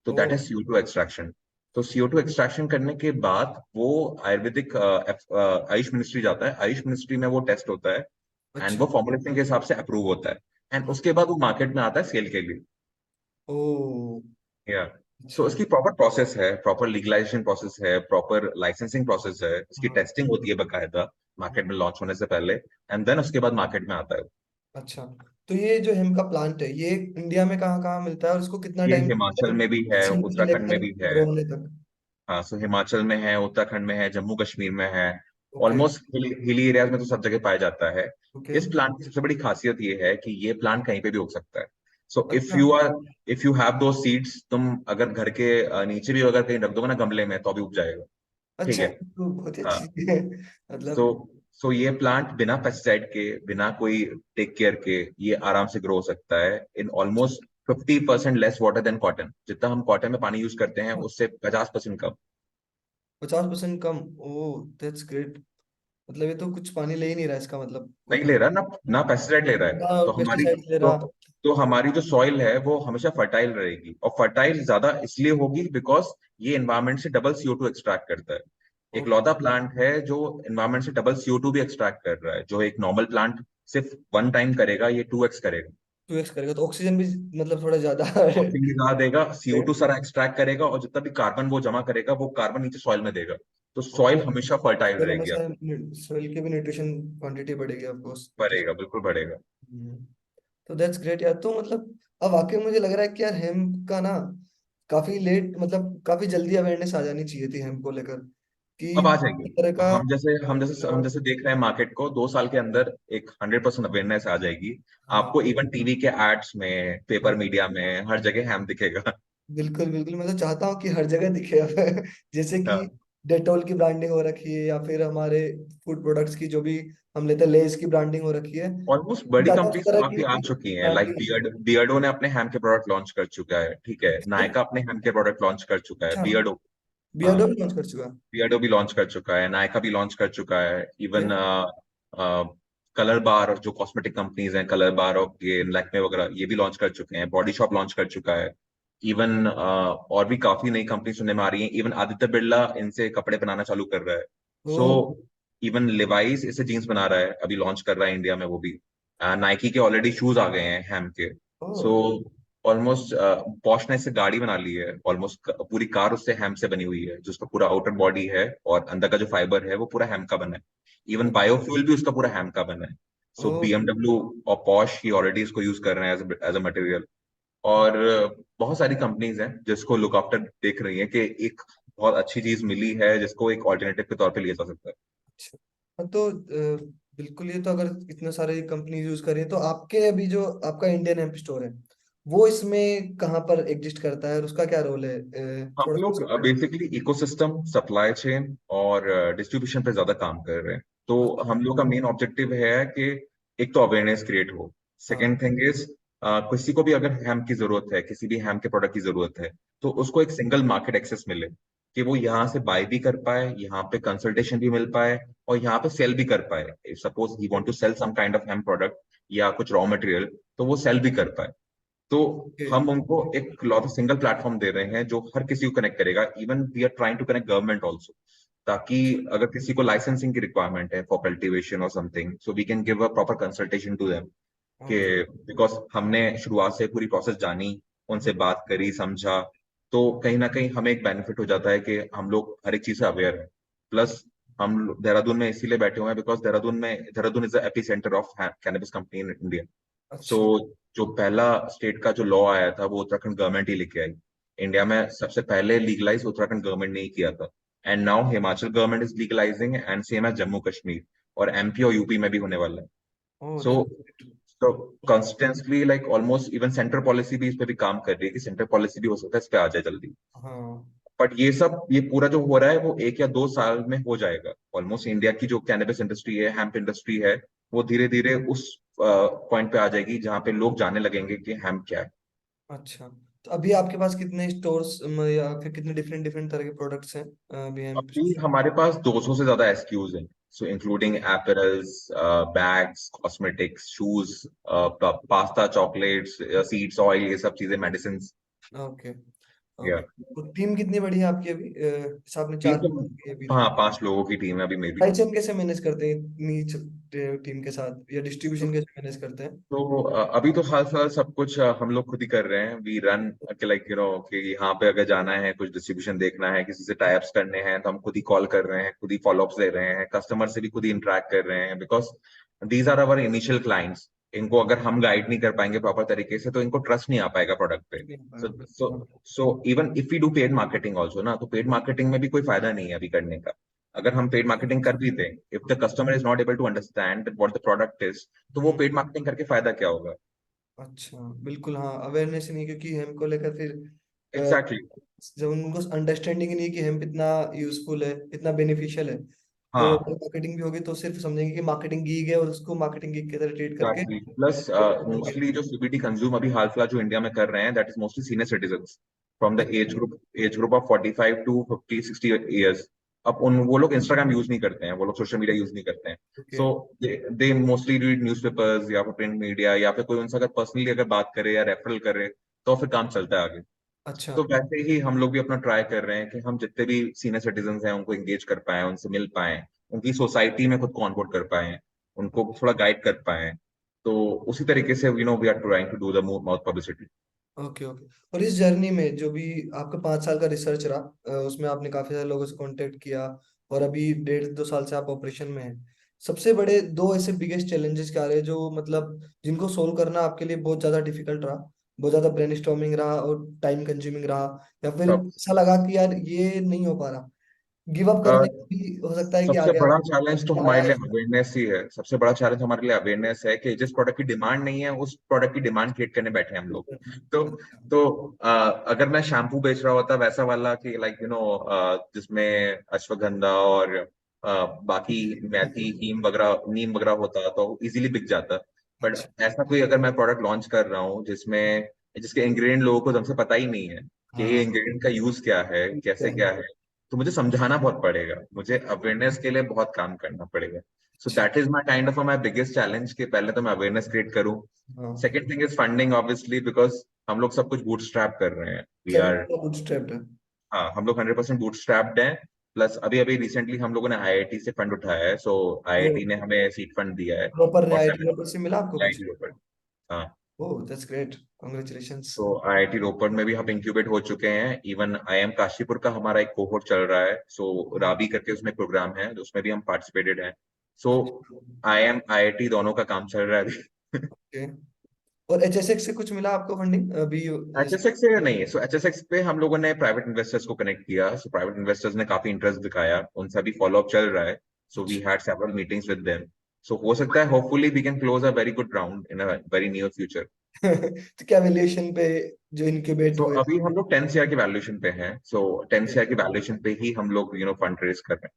तो ओ। That is CO2 extraction. तो CO2 एक्सट्रैक्शन करने के बाद वो आयुर्वेदिक आयुष मिनिस्ट्री जाता है, आयुष मिनिस्ट्री में वो टेस्ट होता है, एंड अच्छा। वो फॉर्मुलेशन के हिसाब से अप्रूव होता है, एंड हाँ। उसके बाद वो मार्केट में आता है सेल के लिए। ओ। या सो अच्छा। इसकी प्रॉपर प्रोसेस है, प्रॉपर लीगलाइजेशन प्रोसेस है, प्रॉपर लाइसेंसिंग प्रोसेस है, इसकी हाँ। टेस्टिंग होती है बकायदा मार्केट में लॉन्च होने से पहले, एंड देन उसके बाद मार्केट में आता है। अच्छा, तो ये जो हेम का प्लांट है ये इंडिया में कहाँ कहाँ मिलता है और इसको कितना ये टाइम लगता हिमाचल है में भी है, सीड से उत्तराखंड में लेकर भी है। ग्रो होने तक? हाँ, सो हिमाचल में है, उत्तराखंड में है, जम्मू कश्मीर में है। ओके। ऑलमोस्ट हिली एरियाज में तो सब जगह पाया जाता है। ओके। इस प्लांट की सबसे बड़ी खासियत ये है कि ये प्लांट कहीं पे भी उग सकता है। सो अच्छा। इफ यू हैव दो सीड्स, तुम अगर घर के नीचे भी अगर कहीं रख दोगे ना गमले में, तो भी उग जाएगा। ठीक अच्छा, है। तो बहुत ही हाँ। अच्छी चीज है सो मतलब। सो ये प्लांट बिना पेस्टिसाइड के, बिना कोई टेक केयर के, ये आराम से ग्रो हो सकता है in almost 50% less water than cotton. जितना हम कॉटन में पानी यूज करते हैं उससे 50% कम। 50% कम? ओ, दैट्स ग्रेट। मतलब ये तो कुछ पानी ले ही नहीं रहा, इसका मतलब नहीं कॉटन। ले रहा ना, ना पेस्टिसाइड ले रहा है। तो हमारी पेस्टिसाइड ले तो रहा। तो हमारी जो सॉइल है वो हमेशा फर्टाइल रहेगी, और फर्टाइल ज्यादा इसलिए होगी बिकॉज ये एनवायरमेंट से डबल CO2 एक्सट्रैक्ट करता है। एक ओके। लौता प्लांट है जो एनवायरमेंट से डबल CO2 भी एक्सट्रैक्ट कर रहा है, जो एक नॉर्मल प्लांट सिर्फ 1 टाइम करेगा, ये 2x करेगा। 2x करेगा तो ऑक्सीजन भी मतलब थोड़ा ज्यादा ऑक्सीजन निकाल देगा, CO2 सारा एक्सट्रैक्ट करेगा, और जितना भी कार्बन वो जमा करेगा वो कार्बन नीचे सॉइल में देगा। तो सॉइल हमेशा फर्टाइल सॉइल रहेगी हमेशा, आपकी। सॉइल की भी न्यूट्रिशन क्वांटिटी बढ़ेगी आपको। बढ़ेगा, बिल्कुल बढ़ेगा। तो दैट्स ग्रेट यार। तो मतलब अब वाकई मुझे लग रहा है कि यार हेम्प का ना काफी लेट, मतलब काफी जल्दी अवेयरनेस आ जानी चाहिए थी हेम्प को लेकर, कि अब आ जाएगी। इस तरह का। हम जैसे देख रहे हैं मार्केट को, 2 साल के अंदर एक 100% अवेयरनेस आ जाएगी। हाँ। आपको इवन टीवी के एड्स में, पेपर हाँ, मीडिया में, हर जगह हैम दिखेगा। बिल्कुल बिल्कुल, मैं तो चाहता हूँ कि हर जगह दिखे अब जैसे कि हाँ, डेटोल की ब्रांडिंग हो रखी है, या फिर हमारे फूड प्रोडक्ट्स की जो भी हम लेते हैं, लेस की ब्रांडिंग हो रखी है। ऑलमोस्ट बड़ी ज्यादा उस कंपनीज तो तरह काफी की आ चुकी हैं, लाइक ब्रांडिंग। बियर्डो ने अपने हैम के प्रोडक्ट लॉन्च कर चुका है। ठीक है, नायका अपने हैम के प्रोडक्ट लॉन्च कर चुका है, अच्छा, बियर्डो। हाँ, बियर्डो भी लॉन्च कर चुका है? बियर्डो भी लॉन्च कर चुका है, नायका भी लॉन्च कर चुका है। ओके। इवन कलर बार, जो कॉस्मेटिक कंपनीज हैं, कलर बार और ये लैक्मे वगैरह, ये भी लॉन्च कर चुके हैं। बॉडी शॉप लॉन्च कर चुका है। इवन और भी काफी नई कंपनी सुनने में आ रही हैं। इवन आदित्य बिरला इनसे कपड़े बनाना चालू कर रहा है। ओ। सो इवन लिवाइस इससे जीन्स बना रहा है, अभी लॉन्च कर रहा है इंडिया में वो भी। नाइकी के ऑलरेडी शूज आ गए हैं हैम के। ओ। सो ऑलमोस्ट बॉश ने इससे गाड़ी बना ली है, ऑलमोस्ट पूरी कार उससे हैम से बनी हुई है, जिसका पूरा आउटर बॉडी है और अंदर का जो फाइबर है वो पूरा हैम का बना है। इवन बायोफ्यूल भी उसका पूरा हैम का बना है। ओ। सो BMW और पॉश ही ऑलरेडी इसको यूज कर रहे हैं एज अ मटेरियल। और बहुत सारी कंपनीज हैं जिसको लुक आफ्टर देख रही हैं कि एक बहुत अच्छी चीज मिली है जिसको एक ऑल्टरनेटिव के तौर पे लिया जा सकता है। अच्छा। हाँ, तो बिल्कुल, ये तो अगर इतने सारे कंपनी यूज कर रही है तो आपके अभी जो आपका इंडियन हेम्प स्टोर है वो इसमें कहाँ पर एग्जिस्ट करता है और उसका क्या रोल है? हम थोड़ा लोग सा। बेसिकली इकोसिस्टम, सप्लाई चेन और डिस्ट्रीब्यूशन पे ज्यादा काम कर रहे हैं। तो अच्छा। हम लोग का मेन ऑब्जेक्टिव है कि एक तो अवेयरनेस क्रिएट हो। हाँ। सेकेंड थिंग इज, किसी को भी अगर हैम की जरूरत है, किसी भी हैम के प्रोडक्ट की जरूरत है, तो उसको एक सिंगल मार्केट एक्सेस मिले, कि वो यहाँ से बाय भी कर पाए, यहाँ पे कंसल्टेशन भी मिल पाए, और यहाँ पे सेल भी कर पाए। Suppose he want to sell some kind of hemp product या कुछ रॉ मटेरियल, तो वो सेल भी कर पाए। तो ओके। हम उनको एक लॉट सिंगल प्लेटफॉर्म दे रहे हैं जो हर किसी को कनेक्ट करेगा। Even we are trying to connect government also, ताकि अगर किसी को लाइसेंसिंग की रिक्वायरमेंट है फॉर कल्टीवेशन और something, so we can give a proper consultation to them. कि ओके। बिकॉज हमने शुरुआत से पूरी प्रोसेस जानी, उनसे बात करी, समझा, तो कहीं ना कहीं हमें एक बेनिफिट हो जाता है कि हम लोग हर एक चीज से अवेयर हैं। प्लस देहरादून में इसीलिए बैठे हुए हैं because Dehradun is the epicentre of cannabis company in India. So अच्छा। जो पहला स्टेट का जो लॉ आया था वो उत्तराखंड गवर्नमेंट ही लेके आई। इंडिया में सबसे पहले लीगलाइज उत्तराखंड गवर्नमेंट ने ही किया था। And now Himachal government is legalizing, and same as Jammu Kashmir, और MP और यूपी में भी होने वाला है। ओह, सो दैट्स तो consistently like almost even central policy भी इस पे भी काम कर रही है कि सेंट्रल पॉलिसी भी हो सकता है इस पे आ जाए जल्दी। हाँ। बट ये पूरा जो हो रहा है वो 1 या 2 साल में हो जाएगा। ऑलमोस्ट इंडिया की जो कैनबिस इंडस्ट्री है, हैम्प इंडस्ट्री है, वो धीरे धीरे उस पॉइंट पे आ जाएगी जहाँ पे लोग जानने लगेंगे कि हैम्प क्या है। अच्छा, तो अभी आपके पास कितने स्टोर्स या फिर कितने डिफरेंट डिफरेंट तरह के प्रोडक्ट्स हैं अभी हम? अभी हमारे पास 200 से ज्यादा SKUs हैं। So including apparels, bags, cosmetics, shoes, pasta, chocolates, seeds, oil, ये सब चीजें, मेडिसिन। ओके। या ओके, तो टीम कितनी बड़ी है आपकी अभी? जैसे आपने टीम चार की है अभी तो तो हाँ 5 लोगों की टीम है अभी मेरी। सप्लाई चेन कैसे मैनेज करते हैं इतनी टीम के साथ, या डिस्ट्रीब्यूशन कैसे मैनेज करते हैं? तो अभी तो हाल फिलहाल सब कुछ हम लोग खुद ही कर रहे हैं। वी रन लाइक कि यहाँ पे अगर जाना है, कुछ डिस्ट्रीब्यूशन देखना है, किसी से टाई अप्स करने हैं, तो हम खुद ही कॉल कर रहे हैं, खुद ही फॉलोअप्स ले रहे हैं, कस्टमर से भी खुद ही इंटरेक्ट कर रहे हैं, because these are our initial clients. इनको अगर हम गाइड नहीं कर पाएंगे प्रॉपर तरीके से तो इनको ट्रस्ट नहीं आ पाएगा प्रोडक्ट पे। सो सो बिल्कुल। So even if we do paid marketing also ना, तो पेड मार्केटिंग में भी कोई फायदा नहीं है अभी करने का। अगर हम पेड मार्केटिंग कर भी दें, if the customer is not able to understand what the product is, तो वो हम्म, पेड मार्केटिंग करके फायदा क्या होगा? अच्छा, बिल्कुल हाँ, अवेयरनेस नहीं, क्योंकि हेम को लेकर फिर अ, एग्जैक्टली exactly. जब उनको अंडरस्टैंडिंग ही नहीं है कि हेम्प इतना यूजफुल है, इतना बेनिफिशियल है, तो हाँ मार्केटिंग भी होगी तो सिर्फ समझेंगे कि मार्केटिंग गीग है और उसको मार्केटिंग गीग की तरह ट्रीट करके एग्जैक्टली। प्लस मोस्टली जो सीबीडी कंज्यूम अभी हाल फिलहाल जो इंडिया में कर रहे हैं, that is mostly senior citizens from the अच्छा, age group of 45 to 50 60 years. अब उन वो लोग इंस्टाग्राम यूज नहीं करते हैं, वो लोग सोशल मीडिया यूज नहीं करते हैं। Okay, so they mostly read newspapers या फिर प्रिंट मीडिया, या फिर कोई उनसे अगर पर्सनली अगर बात करे या रेफरल करे तो फिर काम चलता है आगे। अच्छा, तो वैसे ही हम लोग भी अपना ट्राई कर रहे हैं कि हम जितने भी सीनियर सिटीजन हैं उनको एंगेज कर पाए, उनसे मिल पाए, उनकी सोसाइटी में खुद को ऑनबोर्ड कर पाए, उनको थोड़ा गाइड कर पाए। तो उसी तरीके से we are trying to do the mouth publicity. Okay, okay. और इस जर्नी में जो भी आपका 5 साल का रिसर्च रहा, उसमें आपने काफी सारे लोगों से कांटेक्ट किया, और अभी 1.5 2 साल से आप ऑपरेशन में हैं, सबसे बड़े दो ऐसे बिगेस्ट चैलेंजेस क्या रहे जो मतलब जिनको सोल्व करना आपके लिए बहुत ज्यादा डिफिकल्ट रहा, बहुत ज्यादा ब्रेनस्टॉर्मिंग रहा और टाइम कंज्यूमिंग रहा, या फिर ऐसा लगा कि यार ये नहीं हो पा रहा, गिव अप करने भी हो सकता है कि आ सबसे गया बड़ा हो, चैलेंज तो हमारे आया लिए है? अवेयरनेस ही है। सबसे बड़ा चैलेंज हमारे लिए अवेयरनेस है कि जिस प्रोडक्ट की डिमांड नहीं है उस प्रोडक्ट की डिमांड क्रिएट करने बैठे हैं हम लोग। तो अच्छा, अगर मैं शैम्पू बेच रहा होता वैसा वाला कि लाइक जिसमें अश्वगंधा और बाकी मेथी नीम वगैरह होता तो इजीली बिक जाता। बट अच्छा, ऐसा कोई अगर मैं प्रोडक्ट लॉन्च कर रहा हूँ जिसमें जिसके इंग्रेडिएंट लोगों को ढंग से पता ही नहीं है कि ये हाँ, इंग्रेडिएंट का यूज क्या है, क्या कैसे है? क्या है, तो मुझे समझाना बहुत पड़ेगा, मुझे अवेयरनेस के लिए बहुत काम करना पड़ेगा। सो अच्छा, that is my kind of my biggest challenge कि पहले तो मैं अवेयरनेस क्रिएट करूं। हाँ, second thing is funding obviously, because हम लोग सब कुछ बूटस्ट्रैप कर रहे हैं। वी सब आर बूटस्ट्रैप्ड है। हाँ हम लोग 100% बूटस्ट्रैप्ड हैं। प्लस अभी अभी रिसेंटली हम लोगों ने आईआईटी से फंड उठाया है, सो तो आईआईटी ने हमें सीड फंड दिया है। प्रॉपर और आईआईटी 7 में से मिला आपको कुछ? आईआईटी रोपड़। हाँ, ओह, दैट्स ग्रेट, कांग्रेचुलेशंस। तो आईआईटी रोपड़ में भी हम इंक्यूबेट हो चुके हैं। इवन आईएम काशीपुर का हमारा एक कोहोर्ट चल रहा है, सो राबी करके उसमें प्रोग्राम है, तो उसमें भी हम पार्टिसिपेटेड हैं। सो अच्छा, आईएम आईआईटी दोनों का काम चल रहा है अभी। ओके। और एचएसएक्स से कुछ मिला आपको फंडिंग अभी जैसे? एचएसएक्स से नहीं है। सो एचएसएक्स पे हम लोगों ने प्राइवेट इन्वेस्टर्स को कनेक्ट किया, सो प्राइवेट इन्वेस्टर्स ने काफी इंटरेस्ट दिखाया, उनसे अभी फॉलोअप चल रहा है। सो वी अच्छा। Had several meetings with them. So हो सकता है hopefully we can close a very good round in a very near future. तो क्या वैल्यूएशन पे जो इनक्यूबेट सो हुए? अभी हम लोग 10 CR की वैल्यूएशन पे हैं। सो 10 CR की वैल्यूएशन पे ही हम लोग फंड रेज कर रहे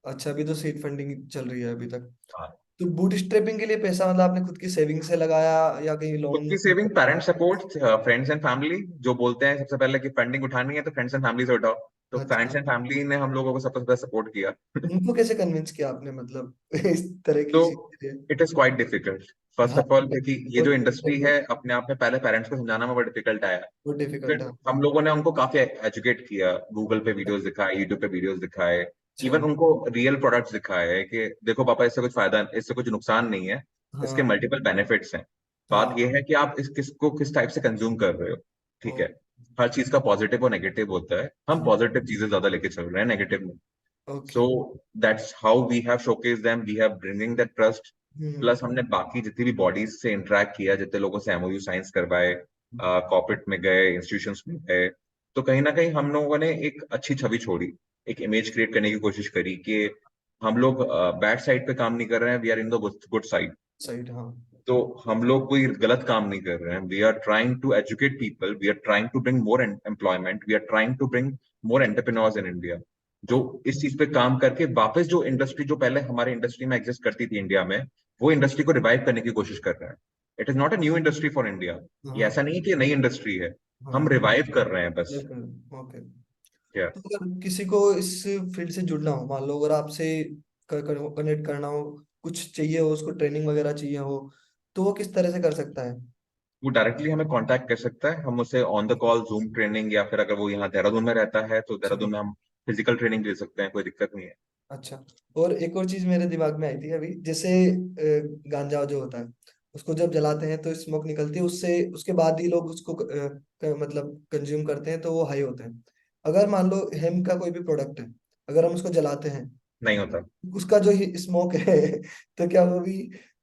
अच्छा, अभी तो सीड फंडिंग चल रही है अभी तक। हैं। तो बूटस्ट्रैपिंग के लिए पैसा मतलब आपने खुद की सेविंग से लगाया या कहीं खुद लोन? की saving, parent support, friends and family जो बोलते हैं सबसे पहले कि फंडिंग उठानी है तो फ्रेंड्स एंड फैमिली से उठाओ। तो अच्छा, फ्रेंड्स एंड फैमिली ने हम लोगों को सबसे ज्यादा सपोर्ट किया। उनको कैसे कन्विंस किया आपने, मतलब इस तरह की तो चीज के लिए? It is quite difficult. First हाँ, ऑफ ऑल क्योंकि ये जो इंडस्ट्री है बहुत अपने आप में पहले पेरेंट्स को समझाना में बड़ा डिफिकल्ट आया। डिफिकल्ट फिर है। हम लोगों ने उनको काफी एजुकेट किया, गूगल पे वीडियोस दिखाए, यूट्यूब पे वीडियोस दिखाए, अच्छा, इवन उनको रियल प्रोडक्ट्स दिखाए कि देखो पापा इससे कुछ फायदा, इससे कुछ नुकसान नहीं है, इसके हाँ, मल्टीपल बेनिफिट्स हैं। बात हाँ, यह है कि आप इस किसको किस टाइप से कंज्यूम कर रहे हो। ठीक है, ओ, हर चीज का पॉजिटिव और नेगेटिव होता है, हम हाँ, पॉजिटिव चीजें ज्यादा लेके चल रहे हैं नेगेटिव में। Okay, so that's how we have showcase them, we have bringing that trust. Hmm, plus हमने बाकी जितनी भी बॉडीज से इंटरेक्ट किया, जितने लोगों से एमओयू साइंस करवाए, कॉर्पोरेट में गए, इंस्टीट्यूशंस में गए, तो कहीं ना कहीं हम लोगों ने एक अच्छी छवि छोड़ी, एक इमेज क्रिएट करने की कोशिश करी कि हम लोग बैड साइड पे काम नहीं कर रहे हैं, we are in the good side. Side, हाँ, तो हम लोग कोई गलत काम नहीं कर रहे हैं, we are trying to educate people, we are trying to bring more employment, we are trying to bring more entrepreneurs in India, जो इस चीज पे काम करके वापस जो इंडस्ट्री जो पहले हमारे इंडस्ट्री में एग्जिस्ट करती थी इंडिया में, वो इंडस्ट्री को रिवाइव करने की कोशिश कर रहे हैं। It is not a new industry for India. ये हाँ, ऐसा नहीं है कि ये नई इंडस्ट्री है, हम हाँ, रिवाइव कर रहे हैं बस। ओके। क्या तो अगर किसी को इस फील्ड से जुड़ना हो, मान लो अगर आपसे कनेक्ट करना हो, कुछ चाहिए हो, उसको ट्रेनिंग वगैरह चाहिए हो, तो वो किस तरह से कर सकता है? वो डायरेक्टली हमें कांटेक्ट कर सकता है, हम उसे on the call zoom training, या फिर अगर वो यहाँ देहरादून में रहता है तो अच्छा। देहरादून में हम फिजिकल ट्रेनिंग दे सकते हैं, कोई दिक्कत नहीं है। अच्छा। और एक और चीज मेरे दिमाग में आई थी अभी, जैसे गांजा जो होता है, उसको जब जलाते हैं तो स्मोक निकलती है उससे, उसके बाद ही लोग उसको मतलब कंज्यूम करते हैं तो वो हाई होते हैं। अगर मान लो हेम का कोई भी प्रोडक्ट है, अगर हम उसको जलाते हैं, नहीं होता। उसका जो ही स्मोक है तो क्या वो भी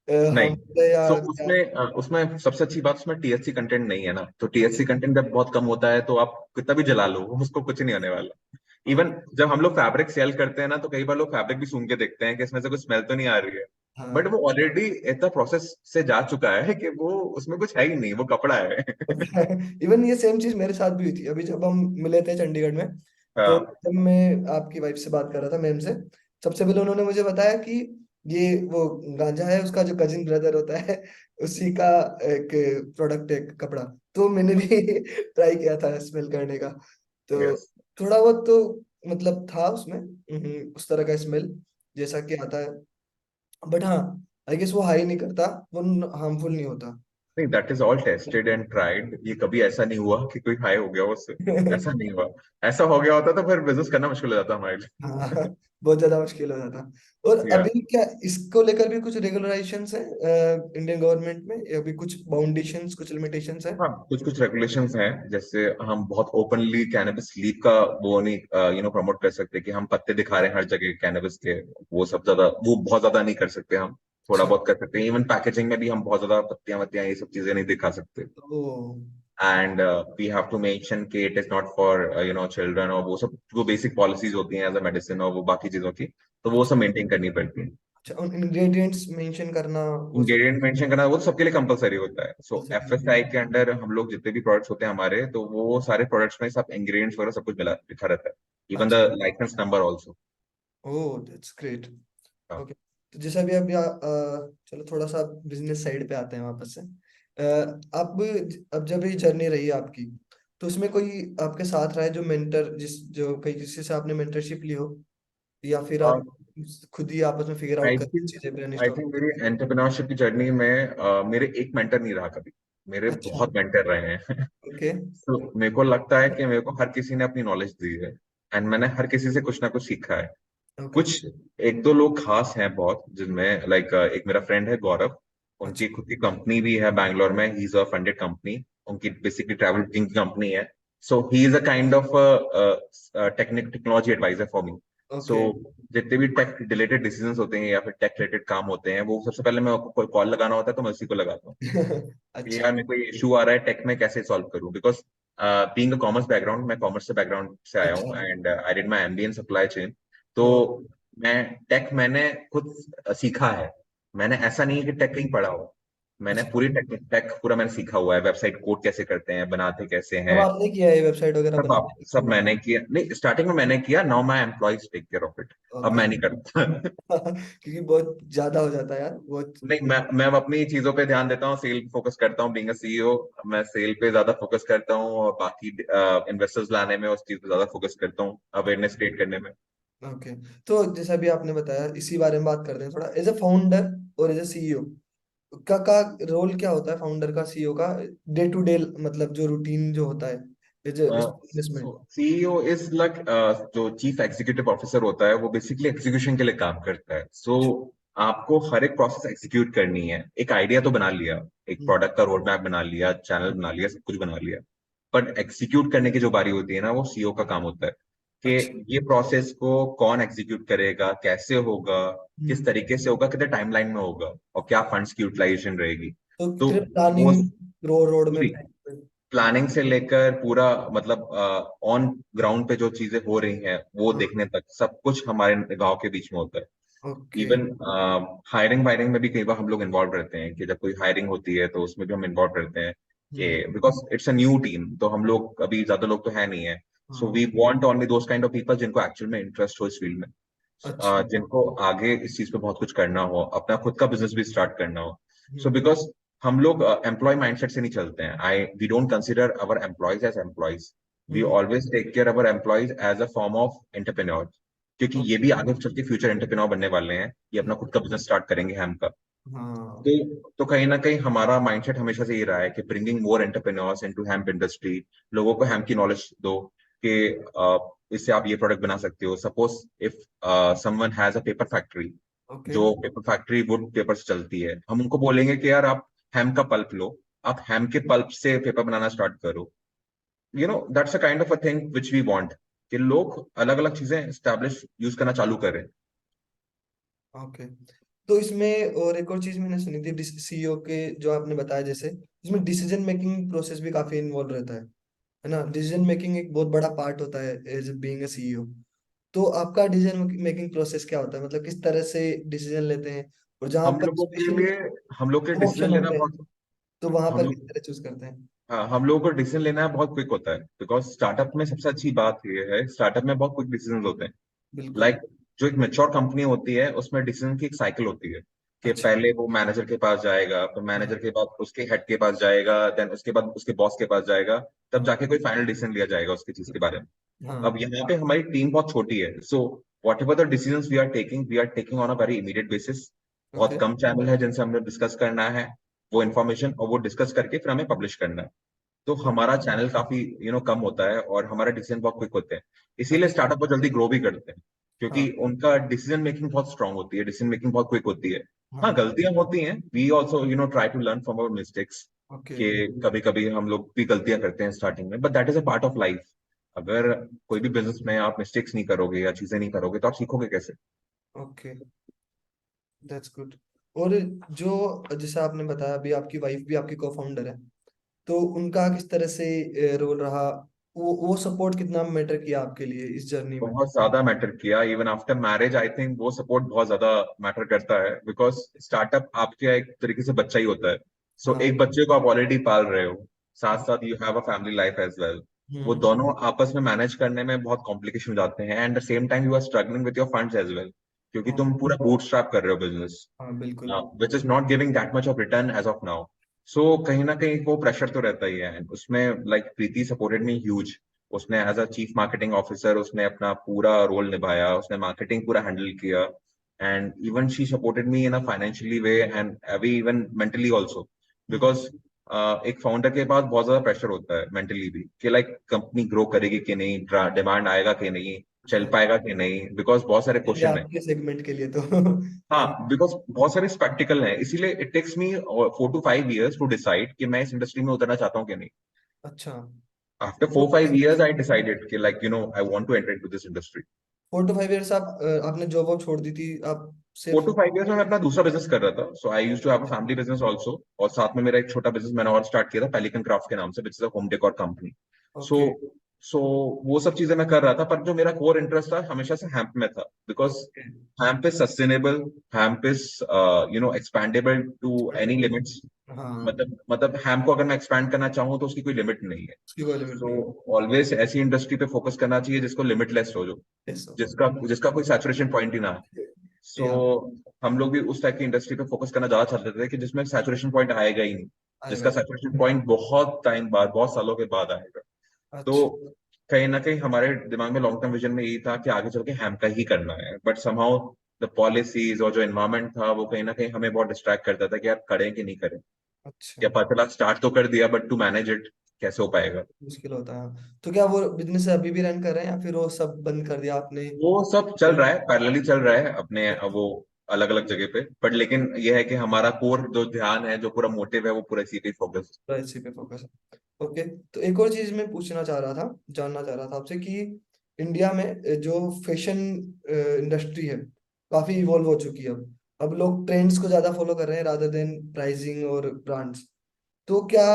नहीं। हार्मफुल है या सो क्या? उसमें सबसे अच्छी बात, उसमें टीएचसी कंटेंट नहीं है ना, तो टीएचसी कंटेंट जब बहुत कम होता है तो आप कितना भी जला लो उसको कुछ नहीं होने वाला। Even okay. जब हम लोग फैब्रिक सेल करते हैं ना, तो कई बार लोग फैब्रिक भी सूंघ के देखते हैं कि इसमें से कुछ स्मेल तो नहीं आ रही है, बट हाँ। वो ऑलरेडी इतना प्रोसेस से जा चुका है कि वो उसमें कुछ है ही नहीं, वो कपड़ा है। इवन ये सेम चीज मेरे साथ भी हुई थी, अभी जब हम मिले थे चंडीगढ़ में। तो हाँ। जब मैं आपकी वाइफ से बात कर रहा था, मैम से, सबसे पहले उन्होंने मुझे बताया कि ये वो गांजा है, उसका जो कजिन ब्रदर होता है उसी का एक प्रोडक्ट है, कपड़ा। तो मैंने भी ट्राई किया था स्मेल करने का। तो यस। थोड़ा बहुत तो मतलब था उसमें, उस तरह का स्मेल जैसा कि आता है। बट हाँ, आई गेस वो हाई नहीं करता, वो हार्मफुल नहीं होता। नहीं, that is all tested and tried, ये कभी ऐसा नहीं हुआ कि कोई हाई हो गया उससे। ऐसा नहीं हुआ। ऐसा हो गया होता तो फिर बिजनेस करना मुश्किल हो जाता हमारे हाँ, बहुत ज्यादा मुश्किल हो जाता। और लिए। अभी क्या इसको लेकर भी कुछ रेगुलराइशंस है इंडियन गवर्नमेंट में, या अभी कुछ बाउंडेशंस, कुछ लिमिटेशंस है? हाँ, कुछ कुछ रेगुलेशंस हैं, जैसे हम बहुत ओपनली कैनबिस लीफ का वो नहीं प्रमोट कर सकते कि हम पत्ते दिखा रहे हैं हर जगह कैनबिस के। वो सब ज्यादा, वो बहुत ज्यादा नहीं कर सकते हम। थोड़ा अच्छा। बहुत कर सकते हैं, इवन पैकेजिंग में भी हम बहुत ज्यादा पत्तियां वत्तियां ये सब चीजें नहीं दिखा सकते। तो and we have to mention कि it is not for children, और वो सब जो बेसिक पॉलिसीज होती हैं एज अ मेडिसिन और वो बाकी चीजों की, तो वो सब अच्छा। मेंटेन करनी पड़ती है। अच्छा, उन इंग्रेडिएंट्स मेंशन करना वो सब? इंग्रेडिएंट मेंशन करना वो तो सबके लिए कंपलसरी होता है। सो अच्छा। एफएसआई के अंडर हम लोग जितने भी प्रोडक्ट्स होते हैं हमारे, तो वो सारे प्रोडक्ट्स में सब इंग्रेडिएंट्स वगैरह सब कुछ मिला लिखा रहता है, even the license number also. Oh, that's great. Okay. तो जैसे अभी अभी चलो थोड़ा सा बिजनेस साइड पे आते हैं वापस से। अब जब ये जर्नी रही आपकी, तो उसमें कोई आपके साथ रहा है जो मेंटर, जो कहीं किसी से आपने मेंटरशिप ली हो, या फिर आप खुद ही आपस में फिगर आउट आई कर थिंक चीजें आई ब्रेनस्टॉर्म? थिंक मेरी एंटरप्रेन्योरशिप की जर्नी में मेरे एक मेंटर नहीं रहा कभी, मेरे अच्छा। बहुत मेंटर रहे हैं। ओके। तो मेरे को लगता है कि मेरे को हर किसी ने अपनी नॉलेज दी है, एंड मैंने हर किसी से कुछ ना कुछ सीखा है। ओके। कुछ एक दो लोग खास हैं बहुत, जिनमें लाइक एक मेरा फ्रेंड है गौरव, अच्छा। उनकी खुद की कंपनी भी है बैंगलोर में, he is a funded company, उनकी बेसिकली ट्रैवल बुकिंग की कंपनी है। So he is a kind of technology advisor for me. So okay. जितने भी टेक रिलेटेड डिसीजंस होते हैं या फिर टेक रिलेटेड काम होते हैं, वो सबसे पहले मैं कोई कॉल लगाना होता है तो मैं उसी को लगाता हूँ कि अच्छा। यार मेरे को ये इशू आ रहा है टेक में, कैसे सॉल्व करूँ, because being a commerce background, मैं कॉमर्स से बैकग्राउंड से आया अच्छा। हूँ, and I did my MBA in supply chain. तो ओ। मैं टेक मैंने खुद सीखा है, मैंने ऐसा नहीं है कि टेक कहीं पढ़ा हो, मैंने अच्छा, पूरी टेक टेक पूरा मैंने सीखा हुआ है, वेबसाइट कोड कैसे करते हैं, बनाते कैसे तब हैं। आपने किया है वेबसाइट वगैरह बनाने सब शुरू? मैंने किया, नहीं स्टार्टिंग में मैंने किया, now my employees take care of it. अब ओके। मैं नहीं करता। क्योंकि बहुत ज्यादा हो जाता है यार, बहुत। नहीं, मैं अब अपनी चीजों पे ध्यान देता हूँ, सेल फोकस करता हूँ, बीइंग अ सीईओ मैं सेल पे ज्यादा फोकस करता हूँ, और बाकी इन्वेस्टर्स लाने में उस चीज पे ज्यादा फोकस करता हूँ, अवेयरनेस क्रिएट करने में। ओके। तो जैसा भी आपने बताया, इसी बारे में बात करते हैं थोड़ा, एज ए फाउंडर और एज ए सीईओ का रोल क्या होता है, फाउंडर का, सीईओ का, डे टू डे, मतलब जो रूटीन जो होता है एज ए बिजनेस में? सीईओ इज लाइक, जो चीफ एग्जीक्यूटिव ऑफिसर होता है वो बेसिकली एग्जीक्यूशन के लिए काम करता है। सो आपको हर एक प्रोसेस एग्जीक्यूट करनी है, एक आइडिया तो बना लिया, एक प्रोडक्ट का रोड मैप बना लिया, चैनल बना लिया, सब कुछ बना लिया, बट एग्जीक्यूट करने की जो बारी होती है ना, वो सीईओ का काम होता है अच्छा। कि ये प्रोसेस को कौन एग्जीक्यूट करेगा, कैसे होगा, किस हम्म। तरीके से होगा, कितने टाइमलाइन में होगा, और क्या फंड्स की यूटिलाइजेशन रहेगी। तो तो कितने वो प्लानिंग, रोड पूरी मैप? प्लानिंग से लेकर पूरा, मतलब ऑन ग्राउंड पे जो चीजें हो रही हैं वो हाँ। देखने तक, सब कुछ हमारे गांव के बीच में होता है। ओके। इवन हायरिंग वायरिंग में भी कई बार हम लोग इन्वॉल्व रहते हैं, कि जब कोई हायरिंग होती है तो उसमें भी हम इन्वॉल्व रहते हैं, हम्म। कि because it's a new team, तो हम लोग अभी ज्यादा लोग तो है नहीं है। सो हाँ। We want only those kind of people जिनको एक्चुअल में इंटरेस्ट हो इस फील्ड में, अच्छा। जिनको आगे इस चीज पे बहुत कुछ करना हो, अपना खुद का बिजनेस भी स्टार्ट करना हो। सो हम्म। बिकॉज हम लोग एम्प्लॉय माइंडसेट से नहीं चलते हैं, I we don't consider our employees as employees, we hmm. Always take care our employees as a form of entrepreneur, क्योंकि ये भी आगे चल के फ्यूचर एंटरप्रेन्योर बनने वाले हैं, ये अपना खुद का बिजनेस स्टार्ट करेंगे हम का। हाँ। तो कहीं ना कहीं हमारा माइंडसेट हमेशा से ये रहा है कि ब्रिंगिंग मोर एंटरप्रेन्योर्स इनटू हेम्प इंडस्ट्री, लोगों को हेम्प की नॉलेज दो कि इससे आप ये प्रोडक्ट बना सकते हो। Suppose if someone has a paper factory, okay. जो पेपर फैक्ट्री वुड पेपर से चलती है, हम उनको बोलेंगे कि यार आप हेम्प का पल्प लो, आप हेम्प के पल्प से पेपर बनाना स्टार्ट करो। That's a kind of a thing which we want, कि लोग अलग अलग चीजें स्टैब्लिश यूज करना चालू करें। ओके। तो इसमें और एक और चीज मैंने सुनी थी सीईओ के, जो आपने बताया जैसे, इसमें डिसीजन मेकिंग प्रोसेस भी काफी इन्वॉल्व रहता है ना? डिसीजन मेकिंग एक बहुत बड़ा पार्ट होता है एज बीइंग अ सीईओ। तो आपका डिसीजन मेकिंग प्रोसेस क्या होता है? मतलब किस तरह से डिसीजन लेते हैं? और जहाँ हम आपका लोगों के स्पेशली लिए हम लोग के डिसीजन ऑप्शन लेना होते हैं, बहुत तो वहां हम पर लोग किस तरह चूज करते हैं? हाँ, हम लोगों को डिसीजन लेना बहुत क्विक होता है, बिकॉज स्टार्टअप में सबसे अच्छी बात ये है, स्टार्टअप में बहुत क्विक डिसीजन होते हैं। बिल्कुल। लाइक जो एक मेच्योर कंपनी होती है उसमें डिसीजन की एक साइकिल होती है, कि अच्छा। पहले वो मैनेजर के पास जाएगा, फिर हाँ। मैनेजर के बाद उसके हेड के पास जाएगा, देन उसके बाद उसके बॉस के पास जाएगा, तब हाँ। जाके कोई फाइनल डिसीजन लिया जाएगा उसकी चीज के बारे में। अब हाँ। यहाँ पे हमारी टीम बहुत छोटी है, so whatever the decision we are taking on a very immediate basis. बहुत ओके। कम चैनल है जिनसे हमने डिस्कस करना है वो इन्फॉर्मेशन, और वो डिस्कस करके फिर हमें पब्लिश करना है। तो हमारा चैनल काफी कम होता है और हमारे डिसीजन बहुत क्विक होते हैं। इसीलिए अच्छा। स्टार्टअप बहुत जल्दी ग्रो भी करते हैं, हाँ। क्योंकि उनका डिसीजन मेकिंग बहुत स्ट्रांग होती है, डिसीजन मेकिंग बहुत क्विक होती है। हाँ, हाँ। गलतियां होती हैं, we also try to learn from our mistakes, okay. कि कभी कभी हम लोग भी गलतियां करते हैं स्टार्टिंग में, but that is a part of life. अगर कोई भी बिजनेस में आप मिस्टेक्स नहीं करोगे या चीजें नहीं करोगे तो आप सीखोगे कैसे? ओके। That's good. और जो, जैसे आपने बताया अभी आपकी वाइफ भी आपकी को फाउंडर है, तो उनका किस तरह से रोल रहा? वो सपोर्ट कितना मैटर किया आपके लिए इस जर्नी में? बहुत ज्यादा मैटर किया, even after marriage I think वो सपोर्ट बहुत ज्यादा मैटर करता है, बिकॉज स्टार्टअप आपके एक तरीके से बच्चा ही होता है। सो हाँ। एक बच्चे को आप ऑलरेडी पाल रहे हो, साथ साथ you have a family life as well. वो हम्म। दोनों आपस में मैनेज करने में बहुत कॉम्प्लिकेशन हो जाते हैं, and the same time you are struggling with your funds as well, क्योंकि हाँ। तुम पूरा बूटस्ट्रैप कर रहे हो बिजनेस, हाँ बिल्कुल। Which is not giving that much of return as of now. So कहीं ना कहीं वो प्रेशर तो रहता ही है उसमें। Like Preeti supported me huge. उसने as a chief marketing officer उसने अपना पूरा रोल निभाया, उसने मार्केटिंग पूरा हैंडल किया, and even she supported me in a financially way and अभी even mentally also, hmm. Because एक फाउंडर के पास बहुत ज्यादा प्रेशर होता है मेंटली भी, कि लाइक कंपनी ग्रो करेगी कि नहीं, डिमांड आएगा कि नहीं, चल हाँ, पाएगा कि नहीं, बिकॉज बहुत सारे ये क्वेश्चन है। आपके सेगमेंट के लिए तो हम। हाँ, बिकॉज बहुत सारे स्पेक्टिकल हैं, इसीलिए it takes me 4 to 5 years to decide कि मैं इस इंडस्ट्री में उतरना चाहता हूँ कि नहीं। अच्छा। आफ्टर 4 5 years आई डिसाइडेड कि like I want to enter into this industry. 4 to 5 years आप आपने जॉब वॉब छोड़ दी थी, आप फोर सिर्फ? टू फाइव ईयर्स में मैं अपना दूसरा बिजनेस कर रहा था, so I use to have a family business also, और साथ में मेरा एक छोटा बिजनेस मैंने और स्टार्ट किया था पेलिकन क्राफ्ट के नाम से, which is a home decor company. So okay. So वो सब चीजें मैं कर रहा था, पर जो मेरा कोर इंटरेस्ट था हमेशा से हैम्प में था, because okay. Hemp is sustainable, hemp is expandable to any limits. हाँ। मतलब हैम को अगर मैं एक्सपैंड करना चाहूँ तो उसकी कोई लिमिट नहीं है। उसकी कोई लिमिट सो नहीं ऑलवेज ऐसी इंडस्ट्री पे फोकस करना चाहिए जिसको लिमिटलेस हो, जो है, सो जिसका जिसका कोई सैचुरेशन पॉइंट ही ना है। सो या हम लोग भी उस टाइप की इंडस्ट्री पे फोकस करना ज्यादा चाहते थे कि जिसमें सैचुरेशन पॉइंट आएगा ही नहीं, आएगा जिसका ही। सैचुरेशन पॉइंट बहुत टाइम बाद, बहुत सालों के बाद आएगा। तो अच्छा। कहीं ना कहीं हमारे दिमाग में लॉन्ग टर्म विजन में यही था कि आगे चल के हैम का ही करना है, बट समहाउ द पॉलिसीज और जो एनवायरमेंट था वो कहीं ना कहीं हमें बहुत डिस्ट्रैक्ट करता था कि यार करें कि नहीं करें। अच्छा। क्या पता चला स्टार्ट तो कर दिया, बट टू मैनेज इट कैसे हो पाएगा? मुश्किल होता है, तो क्या वो बिजनेस अभी भी रन कर रहे हैं या फिर वो सब बंद कर दिया आपने? वो सब चल रहा है, पैरेलली चल रहा है अपने, वो अलग अलग जगह पे, बट लेकिन ये है कि हमारा कोर जो ध्यान है, जो पूरा मोटिव है, वो पूरा इसी पे फोकस। पूरा इसी पे फोकस है। ओके। तो एक और चीज मैं पूछना चाह रहा था, जानना चाह रहा था आपसे कि इंडिया में जो फैशन इंडस्ट्री है, काफी इवॉल्व हो चुकी है अब लोग ट्रेंड्स को ज्यादा फॉलो कर रहे हैं रादर देन प्राइसिंग और ब्रांड्स। तो क्या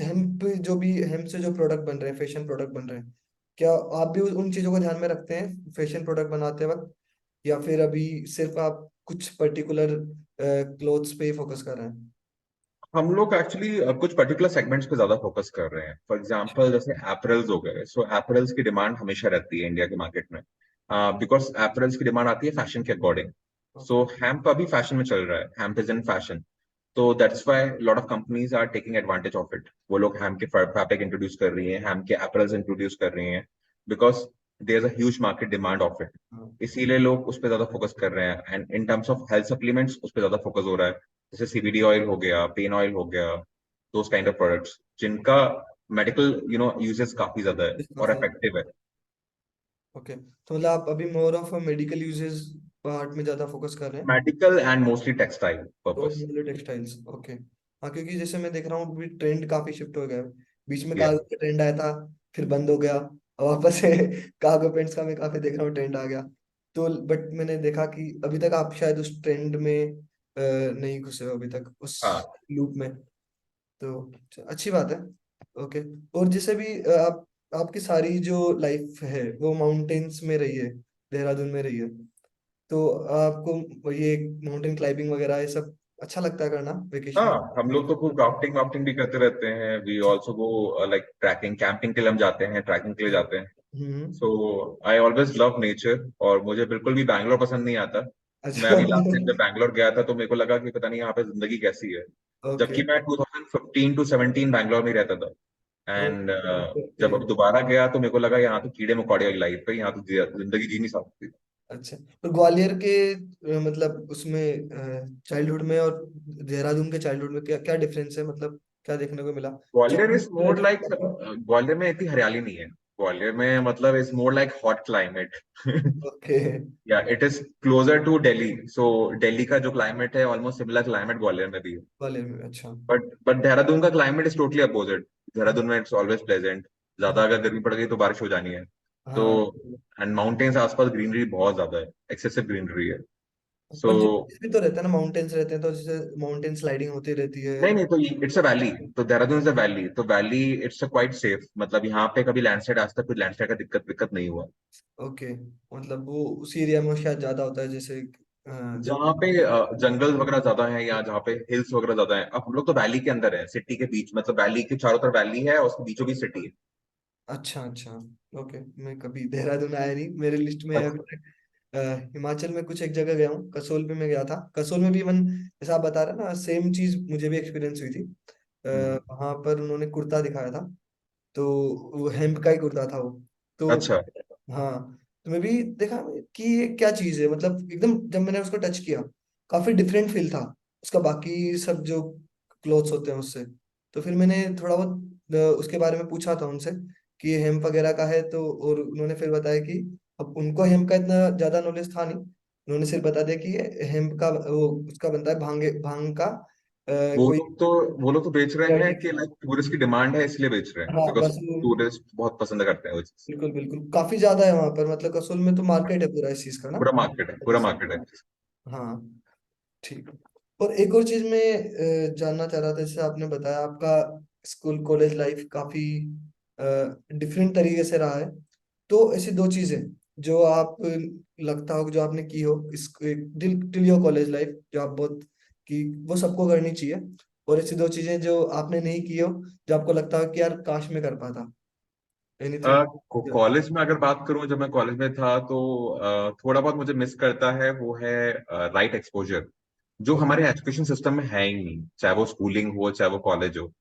हेम्प, जो भी हेम्प से जो प्रोडक्ट बन रहे हैं, फैशन प्रोडक्ट बन रहे हैं, क्या आप भी उन चीजों को ध्यान में रखते हैं फैशन प्रोडक्ट बनाते वक्त, या फिर अभी सिर्फ आप कुछ पर्टिकुलर क्लोथ्स पे ही फोकस कर रहे हैं? हम लोग एक्चुअली कुछ पर्टिकुलर सेगमेंट्स पे ज्यादा फोकस कर रहे हैं, फॉर एग्जांपल जैसे एपरल्स हो गए। सो एपरल्स की डिमांड हमेशा रहती है इंडिया के मार्केट में, बिकॉज एपरल्स की डिमांड आती है फैशन के अकॉर्डिंग। ओके। सो हैम्प अभी फैशन में चल रहा है, हैम्प इज इन फैशन। तो that's why lot of companies are taking advantage of it, वो लोग हैम के फैब्रिक इंट्रोड्यूस कर रही हैं, हैम के एपरल्स इंट्रोड्यूस कर रही हैं, because there is a huge market demand of it. हाँ। इसीलिए लोग उस पर ज्यादा फोकस कर रहे हैं, and in terms of health supplements उस पर ज्यादा फोकस हो रहा है। जैसे CBD ऑयल हो गया, पेन ऑयल हो गया, दोस काइंड ऑफ प्रोडक्ट्स जिनका मेडिकल यूजेस काफी ज्यादा है और काफी। इफेक्टिव है। ओके, तो मतलब आप अभी more of medical uses part में ज्यादा फोकस कर रहे हैं। मेडिकल एंड मोस्टली टेक्सटाइल तो पर्पस। Textiles, okay. हाँ, क्योंकि जैसे मैं देख रहा हूँ अभी ट्रेंड काफी शिफ्ट हो गया है। बीच में या कार्गो का ट्रेंड आया था, फिर बंद हो गया, अब वापस से कार्गो पेंट्स का मैं काफी देख रहा हूँ ट्रेंड आ गया। तो बट मैंने देखा कि अभी तक आप शायद उस ट्रेंड में नहीं घुसे हो अभी तक उस हाँ लूप में। तो अच्छी बात है। ओके। और जैसे भी आप, आपकी सारी जो लाइफ है वो माउंटेन्स में रही है, देहरादून में रही है, तो आपको ये माउंटेन क्लाइंबिंग वगैरह ये सब अच्छा लगता है करना वेकेशन में? हाँ, हम लोग तो खूब राफ्टिंग वाफ्टिंग भी करते रहते हैं। We also go like trekking, camping के लिए हम जाते हैं, ट्रैकिंग के लिए जाते हैं। हम्म। सो आई ऑलवेज लव नेचर, और मुझे बिल्कुल भी बैंगलोर पसंद नहीं आता। मैं अच्छा। अभी लास्ट टाइम जब बैंगलोर गया था तो मेरे को लगा कि पता नहीं यहाँ पे जिंदगी कैसी है। ओके। जबकि मैं 2015 टू 17 बैंगलोर में ही रहता था। And okay. जब अब दोबारा गया तो मेरे को लगा यहाँ तो कीड़े मकोड़े वाली लाइफ है, यहाँ तो जिंदगी जी नहीं सकती। अच्छा, तो ग्वालियर के मतलब उसमें चाइल्डहुड में और देहरादून के चाइल्डहुड में क्या क्या डिफरेंस है, मतलब क्या देखने को मिला? ग्वालियर इज जब मोर रहते लाइक, थे आप? ग्वालियर में इतनी हरियाली नहीं है। ग्वालियर में मतलब is more like hot climate. Okay. या it is closer to Delhi, so Delhi का जो क्लाइमेट है ऑलमोस्ट सिमिलर क्लाइमेट ग्वालियर में भी है। ग्वालियर में, अच्छा। बट देहरादून का climate is totally opposite. Dehradun में इट्स ऑलवेज प्लेजेंट। ज्यादा अगर गर्मी पड़ गई तो बारिश हो जानी है। तो हाँ। एंड माउंटेन्स आसपास ग्रीनरी बहुत ज्यादा है, एक्सेसिव ग्रीनरी है। सो और जो भी तो रहता है ना, माउंटेन्स रहते हैं तो जैसे माउंटेन स्लाइडिंग होती रहती है। नहीं नहीं, तो इट्स अ वैली। तो देहरादून इज अ वैली, तो valley it's a quite safe. मतलब यहाँ पे कभी लैंडस्लाइड, आज तक कोई लैंडस्लाइड का दिक्कत दिक्कत नहीं हुआ। ओके, मतलब वो उसी एरिया में शायद ज्यादा होता है, जैसे जो। जहाँ पे जंगल वगैरह ज्यादा है या जहाँ पे हिल्स वगैरह ज्यादा है। अब हम लोग तो वैली के अंदर है, सिटी के बीच, मतलब वैली के चारों तरफ वैली है और उसके बीचों बीच सिटी है। अच्छा अच्छा। ओके, मैं कभी देहरादून आया नहीं, मेरे लिस्ट में है अभी अच्छा। तक। हिमाचल में कुछ एक जगह गया हूँ, कसोल पे मैं गया था। कसोल में भी इवन जैसा आप बता रहे हैं ना, सेम चीज मुझे भी एक्सपीरियंस हुई थी। हम्म। वहां पर उन्होंने कुर्ता दिखाया था, तो वो हेम्प का ही कुर्ता था वो। तो अच्छा। हाँ, तो मैं भी देखा कि ये क्या चीज है, मतलब एकदम जब मैंने उसको टच किया, काफी डिफरेंट फील था उसका बाकी सब जो क्लोथ्स होते हैं उससे। तो फिर मैंने थोड़ा बहुत उसके बारे में पूछा था उनसे कि ये हेम्प वगैरह का है, तो और उन्होंने फिर बताया कि अब उनको हेम्प का इतना ज्यादा नॉलेज था नहीं। उन्होंने सिर्फ बता दिया कि ये हेम्प का वो उसका बनता है भांग भांग का वो कोई लोग तो वो लोग तो बेच रहे हैं कि लाइक टूरिस्ट की डिमांड है इसलिए बेच रहे हैं, हाँ बिकॉज बस वो, टूरिस्ट बहुत पसंद करते हैं वो चीज। बिल्कुल बिल्कुल काफी ज्यादा है वहां पर, मतलब कसोल में तो मार्केट है पूरा इस चीज का ना। पूरा मार्केट है, पूरा मार्केट है। हाँ, ठीक। और एक और चीज मैं जानना चाह रहा था, जैसे आपने बताया आपका स्कूल कॉलेज लाइफ काफी डिफरेंट तरीके से रहा है। तो ऐसी दो चीजें जो आप लगता हो कि जो आपने की हो इस टिल योर कॉलेज लाइफ, जो आप बहुत की वो सबको करनी चाहिए, और ऐसी दो चीजें जो आपने नहीं की हो, जो आपको लगता हो कि यार काश मैं कर पाता, एनीथिंग? कॉलेज में अगर बात करूं, जब मैं कॉलेज में था तो थोड़ा बहुत मुझे मिस करता है, वो है राइट एक्सपोजर, जो हमारे एजुकेशन सिस्टम में है ही नहीं। चाहे वो स्कूलिंग हो, चाहे वो कॉलेज हो,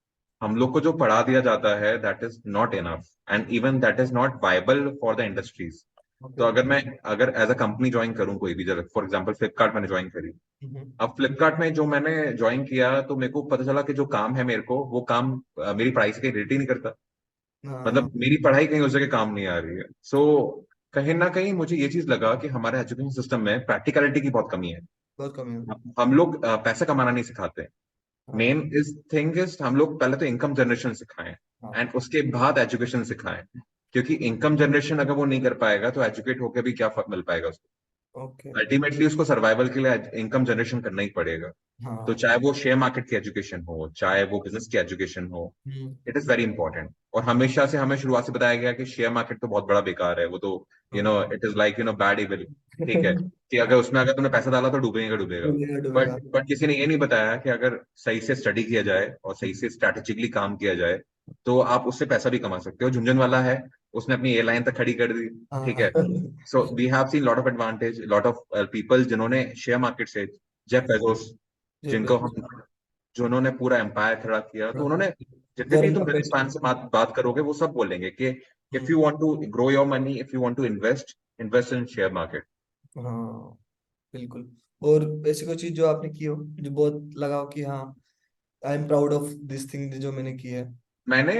हम लोग को जो पढ़ा दिया जाता है that is not enough, and even that is not viable for the industries. तो ओके। अगर एज अ कंपनी ज्वाइन करूं कोई भी, जैसे फॉर एग्जांपल फ्लिपकार्ट मैंने ज्वाइन करी। अब फ्लिपकार्ट में जो मैंने ज्वाइन किया तो मेरे को पता चला कि जो काम है मेरे को, वो काम मेरी पढ़ाई से कहीं रिलेट ही नहीं करता। हाँ, मतलब मेरी पढ़ाई कहीं उस जगह काम नहीं आ रही है। सो कहीं ना कहीं मुझे ये चीज लगा कि हमारे एजुकेशन सिस्टम में प्रैक्टिकलिटी की बहुत कमी है। बहुत कम है। हम लोग पैसा कमाना नहीं सिखाते। हाँ मेन इज थिंग इज हम लोग पहले तो इनकम जनरेशन सिखाएं, हाँ। एंड उसके बाद एजुकेशन सिखाएं। क्योंकि इनकम जनरेशन अगर वो नहीं कर पाएगा तो एजुकेट होकर भी क्या फर्क मिल पाएगा उसको। ओके। अल्टीमेटली उसको सर्वाइवल के लिए इनकम जनरेशन करना ही पड़ेगा। तो हाँ। चाहे वो शेयर मार्केट की एजुकेशन हो, चाहे वो बिजनेस की एजुकेशन हो, hmm. It is very important. और हमेशा से हमें शुरुआत से बताया गया कि शेयर मार्केट तो बहुत बड़ा बेकार है, वो तो it is like bad evil. ठीक है, कि अगर उसमें अगर तुमने पैसा डाला तो डूबेगा डूबेगा। डूबेगा डूबेगा। बट किसी ने ये नहीं बताया कि अगर सही से स्टडी किया जाए और सही से स्ट्रैटेजिकली काम किया जाए तो आप उससे पैसा भी कमा सकते हो। झुंझुन वाला है, उसने अपनी एयरलाइन तक खड़ी कर दी। ठीक हाँ। है। So we have seen lot of advantage, lot of people जिन्होंने शेयर मार्केट से, जेफ बेजोस, जी जिनको बिल्कुल। हम जो उन्होंने पूरा एम्पायर खड़ा किया, तो उन्होंने जितने भी वॉरेन तुम बफेट। बिजनेसमैन से बात करोगे वो सब बोलेंगे कि if hmm. You want to grow your money, if you want to invest, invest in share market. हाँ बिल्कुल। और ऐसी कोई चीज जो आपने की हो, जो बहुत लगा हो कि हाँ, I am proud of this thing जो मैंने की है? मैंने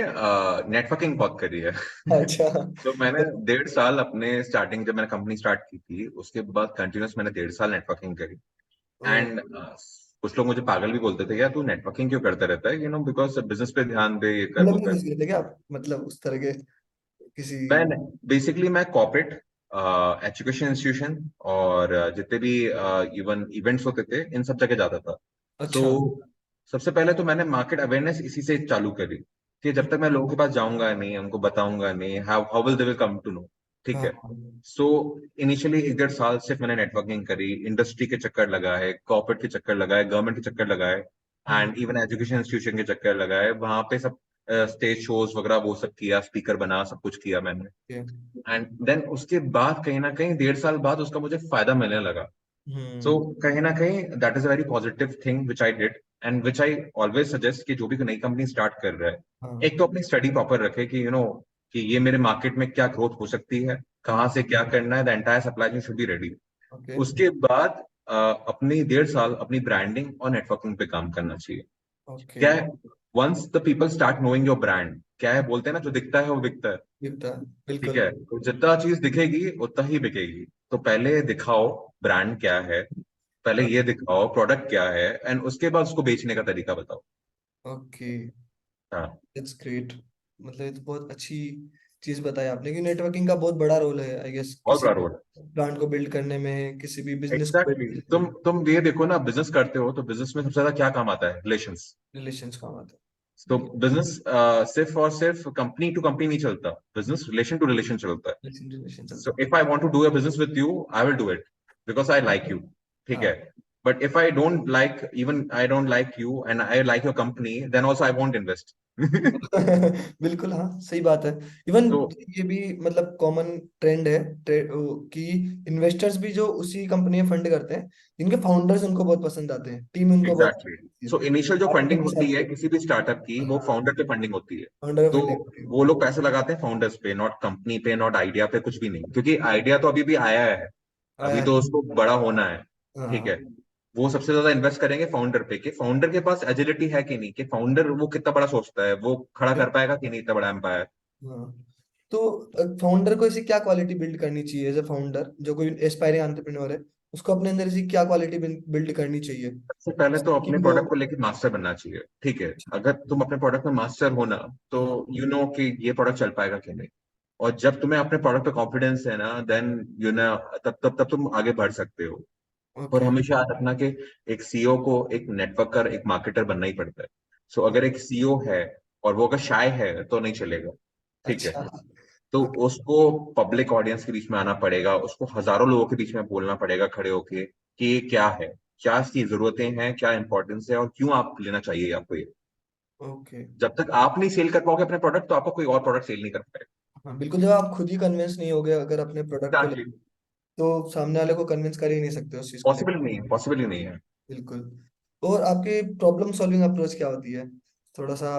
नेटवर्किंग बहुत करी है। अच्छा। तो मैंने 1.5 साल अपने स्टार्टिंग, जब मैंने कंपनी स्टार्ट की थी उसके बाद कंटिन्यूस मैंने 1.5 साल नेटवर्किंग करी। ओ, एंड कुछ लोग मुझे पागल भी बोलते थे, यार तू नेटवर्किंग क्यों करता रहता है, बिकॉज बिजनेस पे ध्यान दे, ये कर वो मतलब कर। किसी थे क्या आप, मतलब उस तरह के किसी? मैं बेसिकली मैं कॉर्पोरेट एजुकेशन इंस्टीट्यूशन और जितने भी इवन इवेंट्स होते थे इन सब जगह जाता था। सो अच्छा। सबसे पहले तो मैंने मार्केट अवेयरनेस इसी से चालू करी कि जब तक मैं लोगों के पास जाऊंगा नहीं, उनको बताऊंगा नहीं, how how will they will come to know. ठीक हाँ है। हाँ। सो इनिशियली 1.5 साल सिर्फ मैंने नेटवर्किंग करी, इंडस्ट्री के चक्कर लगाए, कॉर्पोरेट के चक्कर लगाए, गवर्नमेंट के चक्कर लगाए, हम्म। एंड इवन एजुकेशन इंस्टीट्यूशन के चक्कर लगाए वहां पे सब। स्टेज शोज वगैरह वो सब किया, स्पीकर बना, सब कुछ किया मैंने। ओके। एंड देन उसके बाद कहीं ना कहीं 1.5 साल बाद उसका मुझे फायदा मिलने लगा। सो हम्म। कहीं ना कहीं that is a very positive thing which I did, and which I always suggest कि जो भी नई कंपनी स्टार्ट कर रहा है, हाँ एक तो अपनी स्टडी प्रॉपर रखे कि कि ये मेरे मार्केट में क्या ग्रोथ हो सकती है, हाँ। कहाँ से क्या करना है, the entire supply chain should be ready. Okay. उसके बाद अपनी 1.5 साल अपनी ब्रांडिंग और नेटवर्किंग पे काम करना चाहिए। ओके। क्या है, once the people start knowing your brand, क्या है बोलते हैं ना, जो दिखता है वो बिकता है। बिकता है, ठीक बिल्कुल। है, तो जितना चीज दिखेगी उतना ही बिकेगी। तो पहले दिखाओ ब्रांड क्या है, पहले ये दिखाओ प्रोडक्ट क्या है, एंड उसके बाद उसको बेचने का तरीका बताओ। ओके। हाँ। It's great. मतलब ये तो बहुत अच्छी चीज बताई आपने कि नेटवर्किंग का बहुत बड़ा रोल है, आई गेस, बहुत किसी बड़ा भी रोल। ब्रांड को बिल्ड करने में, किसी भी बिजनेस को एग्जैक्टली बिल्ड करने तुम ये देखो ना, बिजनेस करते हो तो बिजनेस में सबसे ज्यादा क्या काम आता है, रिलेशंस। में, रिलेशंस काम आता तो है। बिजनेस सिर्फ और सिर्फ कंपनी टू कंपनी नहीं चलता, बिजनेस रिलेशन टू रिलेशन चलता है। रिलेशन So चलता if I want to do a business with you, I will do it because I like है। you. ठीक है। हाँ। But if I don't like, even I don't like you and I like your company, then also I won't invest. बिल्कुल, हाँ, सही बात है। Even तो ये भी मतलब कॉमन ट्रेंड है, कि इन्वेस्टर्स भी जो उसी कंपनी में फंड करते हैं जिनके फाउंडर्स उनको बहुत पसंद आते हैं, टीम उनको बहुत एग्जैक्टली। पसंद आती है। सो इनिशियल जो पार्टनर फंडिंग के होती साथ। है किसी भी स्टार्टअप की, वो हाँ, फाउंडर पे फंडिंग होती है। फाउंडर तो फंडिंग होती है। वो लोग पैसे लगाते हैं फाउंडर्स पे, नॉट कंपनी पे, नॉट आइडिया पे, कुछ भी नहीं, क्योंकि आइडिया तो अभी भी आया है, अभी आया तो है। उसको बड़ा होना है। ठीक हाँ। है। वो सबसे ज्यादा इन्वेस्ट करेंगे फाउंडर पे, कि फाउंडर के पास एजिलिटी है कि नहीं, कि फाउंडर वो कितना बड़ा सोचता है, वो खड़ा कर पाएगा कि नहीं इतना बड़ा एम्पायर। हाँ। तो फाउंडर को ऐसी क्या क्वालिटी बिल्ड करनी चाहिए, एज ए फाउंडर जो कोई एस्पायरिंग एंटरप्रेन्योर है, उसको अपने अंदर ऐसी क्या क्वालिटी बिल्ड करनी चाहिए? सबसे पहले तो अपने कि वो। प्रोडक्ट को लेकर मास्टर बनना चाहिए। ठीक है। अगर तुम अपने प्रोडक्ट में मास्टर हो ना, तो हाँ। कि ये प्रोडक्ट चल पाएगा कि नहीं। और जब तुम्हें अपने प्रोडक्ट पे कॉन्फिडेंस है ना, देन तब तुम आगे बढ़ सकते हो। और ओके। हमेशा याद रखना कि एक सीईओ को एक नेटवर्कर, एक मार्केटर बनना ही पड़ता है। सो अगर एक सीईओ है और वो अगर शाय है तो नहीं चलेगा। ठीक है। अच्छा। तो ओके। उसको पब्लिक ऑडियंस के बीच में आना पड़ेगा, उसको हजारों लोगों के बीच में बोलना पड़ेगा खड़े होके कि ये क्या है, क्या इसकी जरूरतें हैं, क्या इंपॉर्टेंस है, और क्यों आप लेना चाहिए आपको ये। ओके। जब तक आप नहीं सेल कर पाओगे अपने प्रोडक्ट, तो आपको कोई और प्रोडक्ट सेल नहीं कर पाएगा। हाँ, बिल्कुल, जब आप खुद ही कन्विंस नहीं होगे अगर अपने प्रोडक्ट को एग्जैक्टली। लेकर, तो सामने वाले को कन्विंस कर ही नहीं सकते उस चीज को लेकर। पॉसिबल नहीं है, पॉसिबल ही नहीं है। बिल्कुल। और आपकी प्रॉब्लम सॉल्विंग अप्रोच क्या होती है, थोड़ा सा,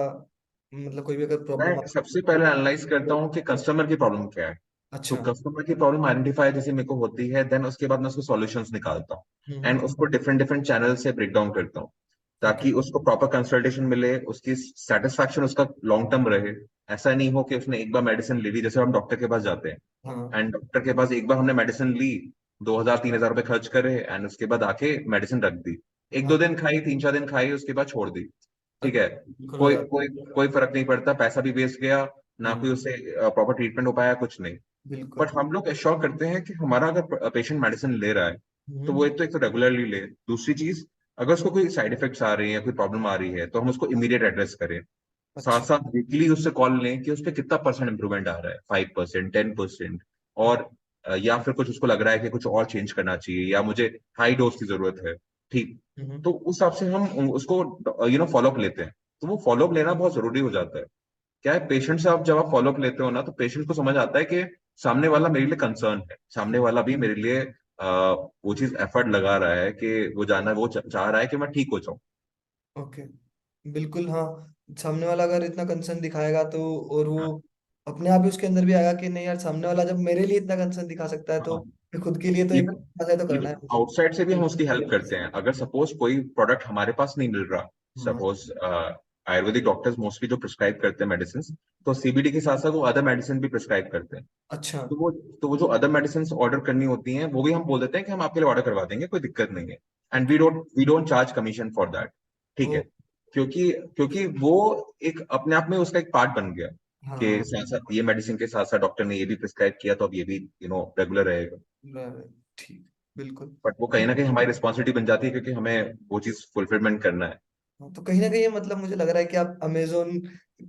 मतलब कोई भी अगर प्रॉब्लम मैं सबसे पहले एनालाइज करता हूँ कि कस्टमर की प्रॉब्लम क्या है। तो अच्छा। कस्टमर की प्रॉब्लम आइडेंटिफाई जैसे मेरे को होती है, देन उसके बाद मैं उसको सॉल्यूशंस निकालता हूँ, एंड हम्म। उसको डिफरेंट डिफरेंट चैनल से ब्रेक डाउन करता हूँ, ओके। ताकि उसको प्रॉपर कंसल्टेशन मिले, उसकी सेटिस्फैक्शन उसका लॉन्ग टर्म रहे। ऐसा नहीं हो कि उसने एक बार मेडिसिन ले ली, जैसे हम डॉक्टर के पास जाते हैं, हाँ। एंड डॉक्टर के पास एक बार हमने मेडिसिन ली, 2,000-3,000 रुपए खर्च करे, एंड उसके बाद आके मेडिसिन रख दी, एक हाँ। दो दिन खाई, 3-4 दिन खाई, उसके बाद छोड़ दी। ठीक है। बिल्कुल हो कोई जाता कोई कोई फर्क नहीं पड़ता, पैसा भी वेस्ट गया, है। ना कोई उसे प्रॉपर ट्रीटमेंट हो पाया, कुछ नहीं। बिल्कुल। बट हम लोग एश्योर करते हैं कि हमारा अगर पेशेंट मेडिसिन ले रहा है, तो वो हम्म। एक तो रेगुलरली ले, दूसरी चीज, अगर उसको कोई साइड इफेक्ट्स आ रही हैं, कोई प्रॉब्लम आ रही है, तो हम उसको इमीडिएट एड्रेस करें। साथ अच्छा। साथ वीकली उससे कॉल लें कि उस पर कितना परसेंट इंप्रूवमेंट आ रहा है, 5%, 10%, और या फिर कुछ उसको लग रहा है कि कुछ और चेंज करना चाहिए, या मुझे हाई डोज की जरूरत है। ठीक। हम्म। तो उस हिसाब से हम उसको फॉलोअप लेते हैं। तो वो फॉलोअप लेना बहुत जरूरी हो जाता है। क्या है, पेशेंट से आप जब आप फॉलोअप लेते हो ना, तो पेशेंट को समझ आता है कि सामने वाला मेरे लिए कंसर्न है, सामने वाला भी मेरे लिए वो चीज एफर्ट लगा रहा है, कि वो जाना, वो चाह रहा है कि मैं ठीक हो जाऊं। ओके। बिल्कुल, हाँ। सामने वाला अगर इतना कंसर्न दिखाएगा तो, और वो हाँ। अपने आप ही उसके अंदर भी आएगा कि नहीं यार, सामने वाला जब मेरे लिए इतना कंसर्न दिखा सकता है तो हाँ। तो खुद के लिए तो एक इवन ऐसा तो करना इवन है मुझे। आउटसाइड से भी हम उसकी हेल्प करते हैं। अगर सपोज कोई प्रोडक्ट हमारे पास नहीं मिल रहा, हाँ। सपोज आयुर्वेदिक डॉक्टर्स मोस्टली जो प्रिस्क्राइब करते हैं मेडिसिन, तो सीबीडी के साथ साथ वो अदर मेडिसिन भी प्रिस्क्राइब करते हैं। अच्छा। तो वो तो वो जो अदर मेडिसिन ऑर्डर करनी होती हैं, वो भी हम बोल देते हैं कि हम आपके लिए ऑर्डर करवा देंगे, कोई दिक्कत नहीं है। And okay. We don't charge commission for that. ठीक ओ। है। क्योंकि क्योंकि वो एक अपने आप में उसका एक पार्ट बन गया कि हाँ। साथ साथ ये मेडिसिन के साथ साथ डॉक्टर ने ये भी प्रिस्क्राइब किया, तो अब ये भी रेगुलर रहेगा। ठीक। बिल्कुल। बट वो कहीं ना कहीं हमारी रिस्पॉन्सिबिलिटी बन जाती है, क्योंकि हमें वो चीज फुलफिलमेंट करना है। हाँ, तो कहीं ना कहीं मतलब मुझे लग रहा है कि आप अमेजोन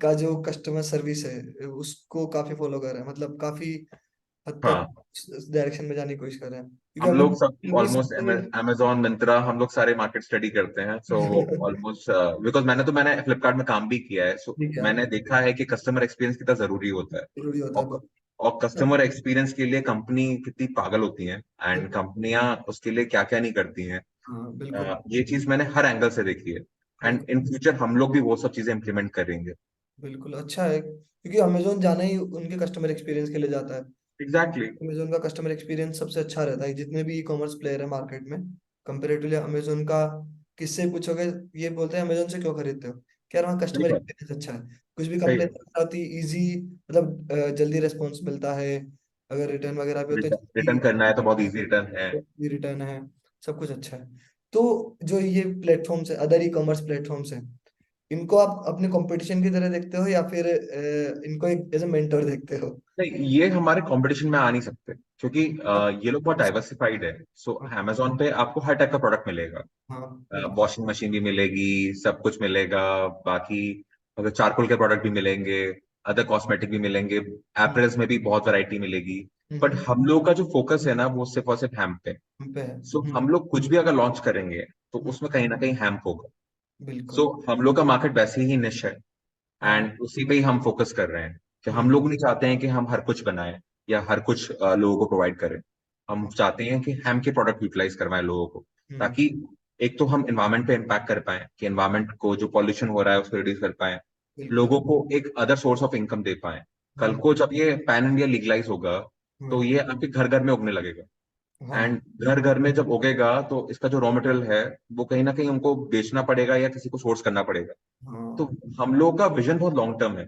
का जो कस्टमर सर्विस है उसको काफी फॉलो कर रहे हैं, मतलब काफी हद तक हाँ, डायरेक्शन में जाने की कोशिश कर रहे हैं, क्योंकि हम लोग सब अमेजोन भी ऑलमोस्ट सबसे। अमेजोन मिंत्रा हम लोग सारे मार्केट स्टडी करते हैं। सो ऑलमोस्ट बिकॉज मैंने फ्लिपकार्ट में काम भी किया है, सो ठीक है। मैंने देखा है कि कस्टमर एक्सपीरियंस कितना जरूरी होता है। जरूरी होता है और बहुत। और कस्टमर एक्सपीरियंस के लिए कंपनी कितनी पागल होती है, एंड कंपनियां उसके लिए क्या क्या नहीं करती हैं। हाँ बिल्कुल। ये चीज मैंने हर एंगल से देखी है। And okay. इन फ्यूचर हम लोग भी वो सब चीजें इंप्लीमेंट करेंगे। बिल्कुल अच्छा है, क्योंकि अमेजोन जाना ही उनके कस्टमर एक्सपीरियंस के लिए जाता है। एग्जैक्टली। अमेजोन का कस्टमर एक्सपीरियंस सबसे अच्छा रहता है, जितने भी ई कॉमर्स प्लेयर है मार्केट में कंपेरेटिवली अमेजोन का। किससे पूछोगे ये बोलते हैं अमेजोन से क्यों खरीदते हो, क्या वहाँ सही कस्टमर बात। एक्सपीरियंस अच्छा है। कुछ भी सही कंप्लेन बात। आती इजी, मतलब जल्दी रिस्पॉन्स मिलता है। अगर रिटर्न वगैरह भी होते हैं रिटर्न करना है तो बहुत इजी रिटर्न है। जल्दी रिटर्न है। सब कुछ अच्छा है। तो जो ये प्लेटफॉर्म्स है, अदर ई कॉमर्स प्लेटफॉर्म्स है, इनको आप अपने कंपटीशन की तरह देखते हो या फिर इनको एक एज ए मेंटर देखते हो? नहीं, ये हमारे कंपटीशन में आ नहीं सकते, क्योंकि ये लोग बहुत डाइवर्सिफाइड है। सो अमेजोन पे आपको हर टाइप का प्रोडक्ट मिलेगा। हाँ बिल्कुल। वॉशिंग मशीन भी मिलेगी, सब कुछ मिलेगा। बाकी अगर चारकोल के प्रोडक्ट भी मिलेंगे, अदर कॉस्मेटिक भी मिलेंगे, हम्म। एपरल्स में भी बहुत वैरायटी मिलेगी। बट हम्म। हम लोग का जो फोकस है ना, वो सिर्फ और सिर्फ हैम्प पे। हम पे है। सो हम लोग कुछ भी अगर लॉन्च करेंगे तो हम्म। उसमें कहीं ना कहीं हैम्प होगा। सो बिल्कुल। हम लोग का मार्केट वैसे ही निश है, हाँ। एंड उसी पे ही हम फोकस कर रहे हैं कि हम हम्म। लोग नहीं चाहते हैं कि हम हर कुछ बनाएं या हर कुछ लोगों को प्रोवाइड करें। हम चाहते हैं कि हम के प्रोडक्ट यूटिलाइज करवाएं लोगों को, हम्म। ताकि एक तो हम एनवायरनमेंट पे इम्पैक्ट कर पाए, कि एनवायरनमेंट को जो पॉल्यूशन हो रहा है उसको रिड्यूस कर पाए, बिल्कुल। लोगों को एक अदर सोर्स ऑफ इनकम दे पाए। कल हम्म। को जब ये पैन इंडिया लीगलाइज होगा, तो हम्म। ये आपके घर घर में उगने लगेगा। हाँ। एंड घर घर में जब उगेगा तो इसका जो रॉ मटेरियल है, वो कहीं ना कहीं उनको बेचना पड़ेगा या किसी को सोर्स करना पड़ेगा। तो हाँ। हम लोग का विजन बहुत लॉन्ग टर्म है।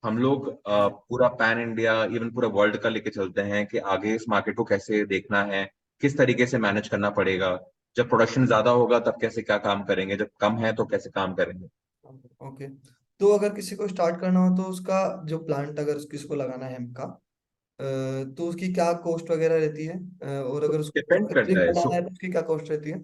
हम लोग पूरा पैन इंडिया, इवन पूरा वर्ल्ड का लेके चलते हैं कि आगे इस मार्केट को कैसे देखना है, किस तरीके से मैनेज करना पड़ेगा। जब प्रोडक्शन ज्यादा होगा तब कैसे क्या काम करेंगे, जब कम है तो कैसे काम करेंगे। ओके। तो अगर किसी को स्टार्ट करना हो तो उसका जो प्लांट अगर किसी को लगाना है हेम्प का, तो उसकी क्या कॉस्ट वगैरह रहती है? और अगर उसको डिपेंड फैक्ट्री करता है। बनाना है तो उसकी क्या कॉस्ट रहती है?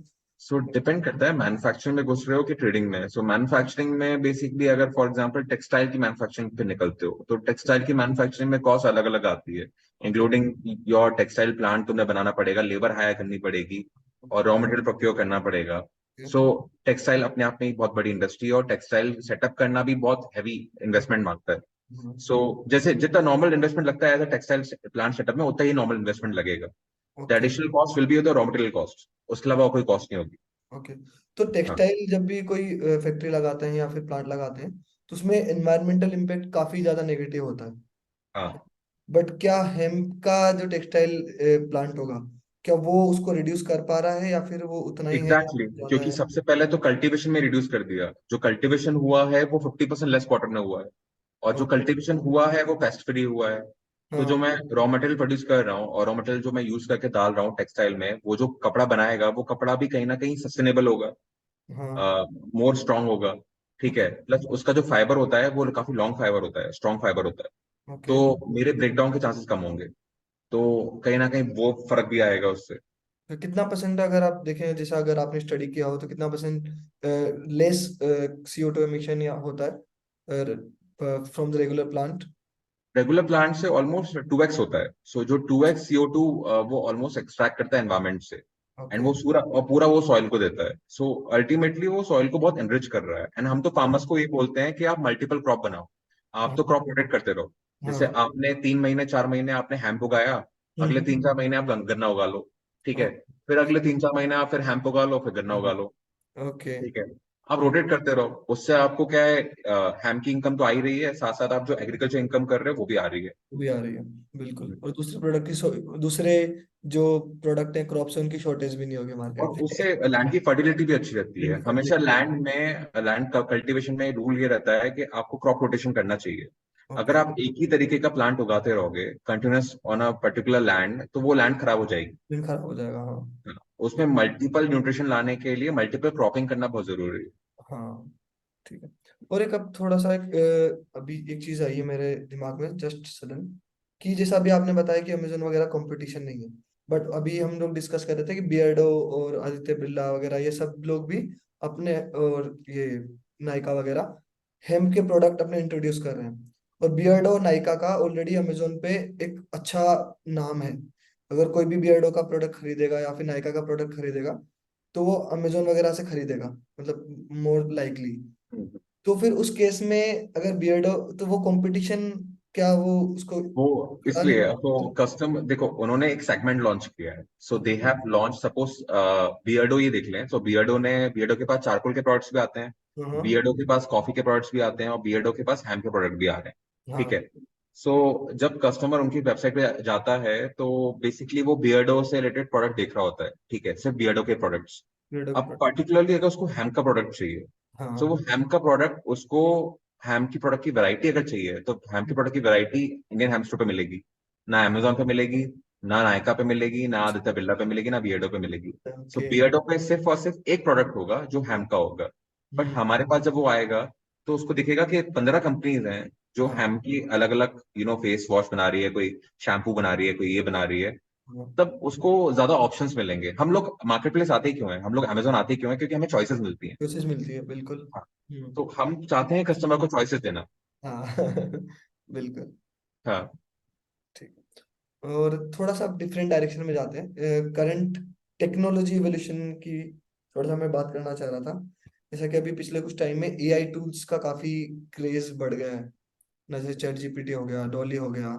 डिपेंड करता है मैन्युफैक्चरिंग में घुस रहे हो कि ट्रेडिंग में। मैन्युफैक्चरिंग में बेसिकली अगर फॉर एग्जांपल टेक्सटाइल की मैन्युफैक्चरिंग पे निकलते हो, तो टेक्सटाइल की मैन्युफैक्चरिंग में कॉस्ट अलग अलग आती है। Okay. Including your textile plant तुम्हें बनाना पड़ेगा, लेबर हायर करनी पड़ेगी, और रॉ मटेरियल प्रोक्योर करना पड़ेगा। सो टेक्सटाइल अपने आप में एक बहुत बड़ी इंडस्ट्री है, और टेक्सटाइल सेटअप करना भी बहुत हैवी इन्वेस्टमेंट मांगता है। जैसे जितना नॉर्मल इन्वेस्टमेंट लगता है as a textile plant setup में, उतना ही नॉर्मल इन्वेस्टमेंट लगेगा। The okay. Additional cost will be the raw material cost, उसके अलावा और कोई कॉस्ट नहीं होगी। ओके। तो हाँ। टेक्सटाइल जब भी कोई फैक्ट्री लगाते हैं या फिर प्लांट लगाते हैं, तो उसमें एनवायरमेंटल इम्पेक्ट काफी ज्यादा नेगेटिव होता है। हाँ, बट क्या हेम्प का जो टेक्सटाइल प्लांट होगा, क्या वो उसको रिड्यूस कर पा रहा है या फिर वो उतना ही है या एग्जैक्टली ज्यादा क्योंकि है? सबसे पहले तो कल्टीवेशन में रिड्यूस कर दिया। जो कल्टीवेशन हुआ है वो 50% लेस वाटर में हुआ है, और जो ओके। कल्टीवेशन हुआ है वो पेस्ट फ्री हुआ है। तो जो हाँ। मैं रॉ मटेरियल प्रोड्यूस कर रहा हूँ और रॉ मटेरियल जो मैं यूज करके डाल रहा हूँ टेक्सटाइल में, वो जो कपड़ा बनाएगा वो कपड़ा भी कहीं ना कहीं सस्टेनेबल होगा, हाँ। मोर स्ट्रांग होगा। ठीक ओके। है। प्लस उसका जो फाइबर होता है वो काफी लॉन्ग फाइबर होता है, स्ट्रॉन्ग फाइबर होता है। ओके। तो मेरे ब्रेकडाउन के चांसेस कम होंगे। तो कहीं ना कहीं वो फर्क भी आएगा उससे। तो कितना परसेंट अगर आप देखें, जैसे अगर आपने स्टडी किया हो, तो कितना परसेंट लेस CO2 एमिशन या होता है from the regular plant? Regular plant से ऑलमोस्ट 2x होता है। सो जो 2x CO2 वो ऑलमोस्ट एक्सट्रैक्ट करता है एनवायरमेंट से, एंड ओके। वो पूरा वो सॉइल को देता है। सो अल्टीमेटली वो सॉइल को बहुत एनरिच कर रहा है। एंड हम तो फार्मर्स को ये बोलते हैं कि आप मल्टीपल क्रॉप बनाओ, आप तो हाँ। क्रॉप रोटेट करते रहो। जैसे हाँ। आपने 3 महीने 4 महीने आपने हैम्प उगाया, अगले हम्म। 3 4 महीने आप गन्ना उगा लो। ठीक है। ओ- फिर अगले 3 4 महीने आप फिर हैम्प उगा लो, फिर गन्ना उगा हाँ। लो। ओके। ठीक है। आप रोटेट करते रहो, उससे आपको क्या है, हैम की इनकम तो आ ही रही है, साथ साथ आप जो एग्रीकल्चर इनकम कर रहे हो वो भी आ रही है। वो भी आ रही है। बिल्कुल, और दूसरे प्रोडक्ट दूसरे जो प्रोडक्ट है, क्रॉप्स है, उनकी शॉर्टेज भी नहीं होगी और मार्केट में। उससे लैंड की फर्टिलिटी भी अच्छी रहती है। बिल्कुल हमेशा फर्टिलाइजर। लैंड कल्टीवेशन में रूल ये रहता है कि आपको क्रॉप रोटेशन करना चाहिए। अगर ओके। आप एक ही तरीके का प्लांट उगाते रहोगे continuous on a particular land, तो वो लैंड खराब हो जाएगी। दिन खराब हो जाएगा, हाँ। हाँ, उसमें मल्टीपल न्यूट्रिशन लाने के लिए मल्टीपल क्रॉपिंग करना बहुत जरूरी है। हाँ, ठीक है। और एक अब थोड़ा सा एक अभी एक चीज आई है मेरे दिमाग में जस्ट सडन, कि जैसा अभी आपने बताया कि अमेजोन वगैरह कंपटीशन नहीं है, बट अभी हम लोग डिस्कस कर रहे थे कि बियर्डो और आदित्य बिरला वगैरह ये सब लोग भी अपने, और ये नायका वगैरह हेम्प के प्रोडक्ट अपने इंट्रोड्यूस कर रहे हैं। और बियर्डो और नायका का ऑलरेडी अमेजोन पे एक अच्छा नाम है। अगर कोई भी बियर्डो का प्रोडक्ट खरीदेगा या फिर नायका का प्रोडक्ट खरीदेगा, तो वो अमेजोन वगैरह से खरीदेगा, मतलब मोर लाइकली। हम्म। तो फिर उस केस में अगर बियर्डो, तो वो कंपटीशन, क्या वो उसको वो खड़ा नहीं इसलिए तो कर कस्टम देखो, उन्होंने एक सेगमेंट लॉन्च किया है। सो दे सकता? हैव लॉन्च, सपोज बियर्डो ये देख लें, सो बियर्डो के पास चारकोल के प्रोडक्ट्स भी आते हैं, हाँ बियर्डो के पास कॉफी के प्रोडक्ट्स भी आते हैं, और बियर्डो के पास हैम के प्रोडक्ट भी आ रहे हैं। ठीक हाँ। है। सो जब कस्टमर उनकी वेबसाइट पे जाता है तो बेसिकली वो बियर्डो से रिलेटेड प्रोडक्ट देख रहा होता है, ठीक है, सिर्फ बियर्डो के प्रोडक्ट्स। बियर्डो का अब प्रोडक्ट। पर्टिकुलरली अगर उसको हैम का प्रोडक्ट चाहिए, तो वो हाँ। हैम का प्रोडक्ट उसको, हैम की प्रोडक्ट की वैरायटी अगर चाहिए, तो हैम की प्रोडक्ट की वैरायटी इंडियन हैम स्टोर पे मिलेगी, ना अमेजोन पे मिलेगी, ना नायका पे मिलेगी, ना आदित्य बिरला पे मिलेगी, ना बियर्डो पे मिलेगी। So okay. बियर्डो पे सिर्फ और सिर्फ एक प्रोडक्ट होगा जो हैम का होगा। बट हम्म। हमारे पास जब वो आएगा, तो उसको दिखेगा कि 15 कंपनीज हैं जो हाँ हैम की अलग अलग फेस वॉश बना रही है, कोई शैम्पू बना रही है, कोई ये बना रही है। हाँ। तब उसको ज्यादा ऑप्शंस मिलेंगे। हम लोग मार्केट प्लेस आते ही क्यों हैं, हम लोग अमेजोन आते ही क्यों हैं? क्योंकि हमें चॉइसेस मिलती हैं। कोशिश मिलती है, बिल्कुल। हाँ, हम्म। तो हम चाहते हैं कस्टमर को चॉइसेस देना। हाँ। बिल्कुल। हाँ। ठीक है। और थोड़ा सा डिफरेंट डायरेक्शन में जाते हैं, करंट टेक्नोलॉजी एवोल्यूशन की थोड़ा सा मैं बात करना चाह रहा था। जैसा कि अभी पिछले कुछ टाइम में एआई टूल्स का काफी क्रेज बढ़ गया है, जैसे चैट जीपीटी हो गया, डॉली हो गया।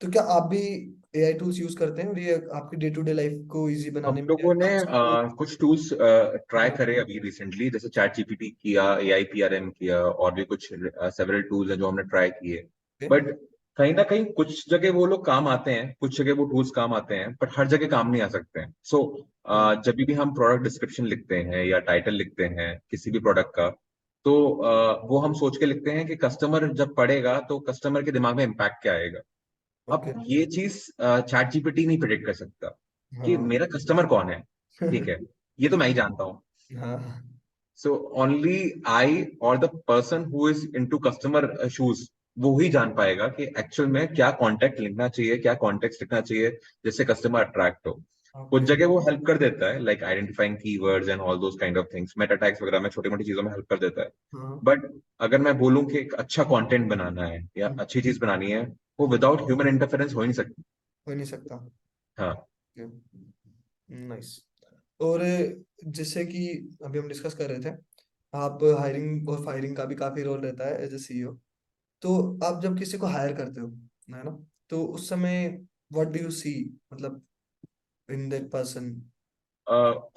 तो क्या आप भी एआई टूल्स यूज करते हैं, और ये आपकी डे टू डे लाइफ को इजी बनाने हम में लोगों ने या कुछ टूल्स ट्राई करे अभी रिसेंटली, जैसे चैट जीपीटी किया, एआई पीआरएम किया, और भी कुछ सेवरल टूल्स हैं जो हमने ट्राई किए। बट कहीं ना कहीं कुछ जगह वो लोग काम आते हैं, कुछ जगह वो टूल्स काम आते हैं, बट हर जगह काम नहीं आ सकते हैं। सो हाँ। जब भी हम प्रोडक्ट डिस्क्रिप्शन लिखते हैं या टाइटल लिखते हैं किसी भी प्रोडक्ट का, तो वो हम सोच के लिखते हैं कि कस्टमर जब पढ़ेगा तो कस्टमर के दिमाग में इम्पैक्ट क्या आएगा। ओके। अब ये चीज चैट जीपीटी नहीं प्रिडिक्ट कर सकता कि हाँ। मेरा कस्टमर कौन है। ठीक है, ये तो मैं ही बिल्कुल। जानता हूँ। हाँ। सो ओनली आई और the person who is into customer shoes, वो ही जान पाएगा कि एक्चुअल में क्या कॉन्टेक्ट लिखना चाहिए, क्या कॉन्टेक्ट लिखना चाहिए जिससे कस्टमर अट्रैक्ट हो। कुछ ओके। जगह वो हेल्प कर देता है, like identifying keywords and all those kind of things, Meta tags वगैरह में छोटी मोटी चीजों में हेल्प कर देता है। हाँ। बट अगर मैं बोलूं कि एक अच्छा कंटेंट बनाना है या अच्छी चीज बनानी है, वो विदाउट ह्यूमन इंटरफेरेंस हो ही नहीं सकती। हो नहीं सकता। हाँ। नाइस। और जैसे कि अभी हम डिस्कस कर रहे थे, आप हायरिंग और फायरिंग का भी काफी रोल रहता है एज ए सीईओ। तो आप जब किसी को हायर करते हो, है ना, तो उस समय व्हाट डू यू सी, मतलब इन दैट पर्सन,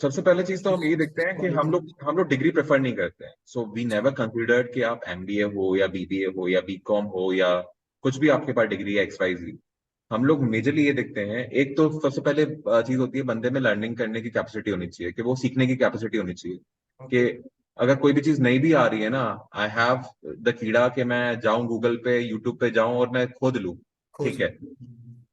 सबसे पहले चीज तो हम ये देखते हैं कि क्वालिटी। हम लोग डिग्री प्रेफर नहीं करते हैं। सो वी नेवर कंसिडर्ड कि आप एमबीए हो या बीबीए हो या बीकॉम हो या कुछ भी आपके पास डिग्री है एक्स वाई जी। हम लोग मेजरली ये देखते हैं, एक तो सबसे पहले चीज होती है बंदे में लर्निंग करने की कैपेसिटी होनी चाहिए, कि वो सीखने की कैपेसिटी होनी चाहिए। ओके। कि अगर कोई भी चीज नहीं भी आ रही है ना, आई हैव द कीड़ा कि मैं जाऊं गूगल पे यूट्यूब पे जाऊं और मैं खोद लूं। खोज ठीक लो। है,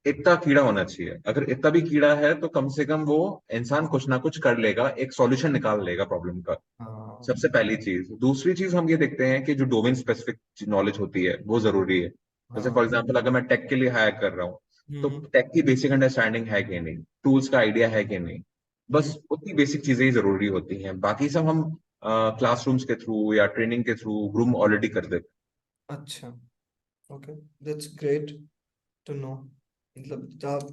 इतना कीड़ा होना चाहिए। अगर इतना भी कीड़ा है तो कम से कम वो इंसान कुछ ना कुछ कर लेगा, एक सॉल्यूशन निकाल लेगा प्रॉब्लम का। हाँ। सबसे पहली चीज। दूसरी चीज हम ये देखते हैं कि जो डोमेन स्पेसिफिक नॉलेज होती है वो जरूरी है। जैसे हाँ। फॉर एग्जांपल अगर मैं टेक के लिए हायर कर रहा हूँ, तो हम्म। टेक की बेसिक अंडरस्टैंडिंग है कि नहीं, टूल्स का आइडिया है कि नहीं, हम्म। बस उतनी बेसिक चीजें ही जरूरी होती हैं। बाकी सब हम क्लासरूम्स के थ्रू या ट्रेनिंग के थ्रू ग्रूम ऑलरेडी कर देते अच्छा। Okay, that's great to know. मतलब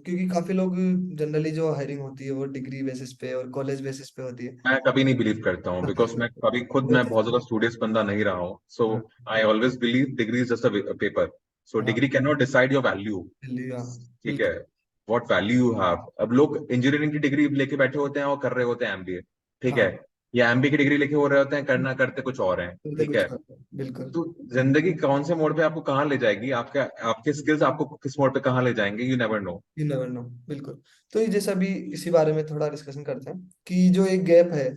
क्योंकि काफी लोग जनरली जो हायरिंग होती है वो डिग्री बेसिस पे और कॉलेज बेसिस पे होती है। हैं। मैं कभी नहीं बिलीव करता हूँ, बिकॉज मैं कभी खुद मैं बहुत ज्यादा स्टूडियस बंदा नहीं रहा हूँ। सो हाँ। I always believe degree is just a paper. So हाँ। Degree can not decide your value. लिया। ठीक है, बिल्कुल। What value you have. अब लोग इंजीनियरिंग की डिग्री लेके बैठे होते हैं और कर रहे होते हैं एमबीए। ठीक हाँ। है, या एमबीए की डिग्री लेके हो रहे होते हैं, करना करते कुछ और हैं। बोलते ठीक कुछ है। और है, बिल्कुल। तो जिंदगी कौन से मोड़ पे आपको कहाँ ले जाएगी, आपके आपके स्किल्स आपको किस मोड़ पे कहाँ ले जाएंगे, you never know. You never know, बिल्कुल। तो ये जैसा अभी इसी बारे में थोड़ा डिस्कशन करते हैं कि जो एक गैप है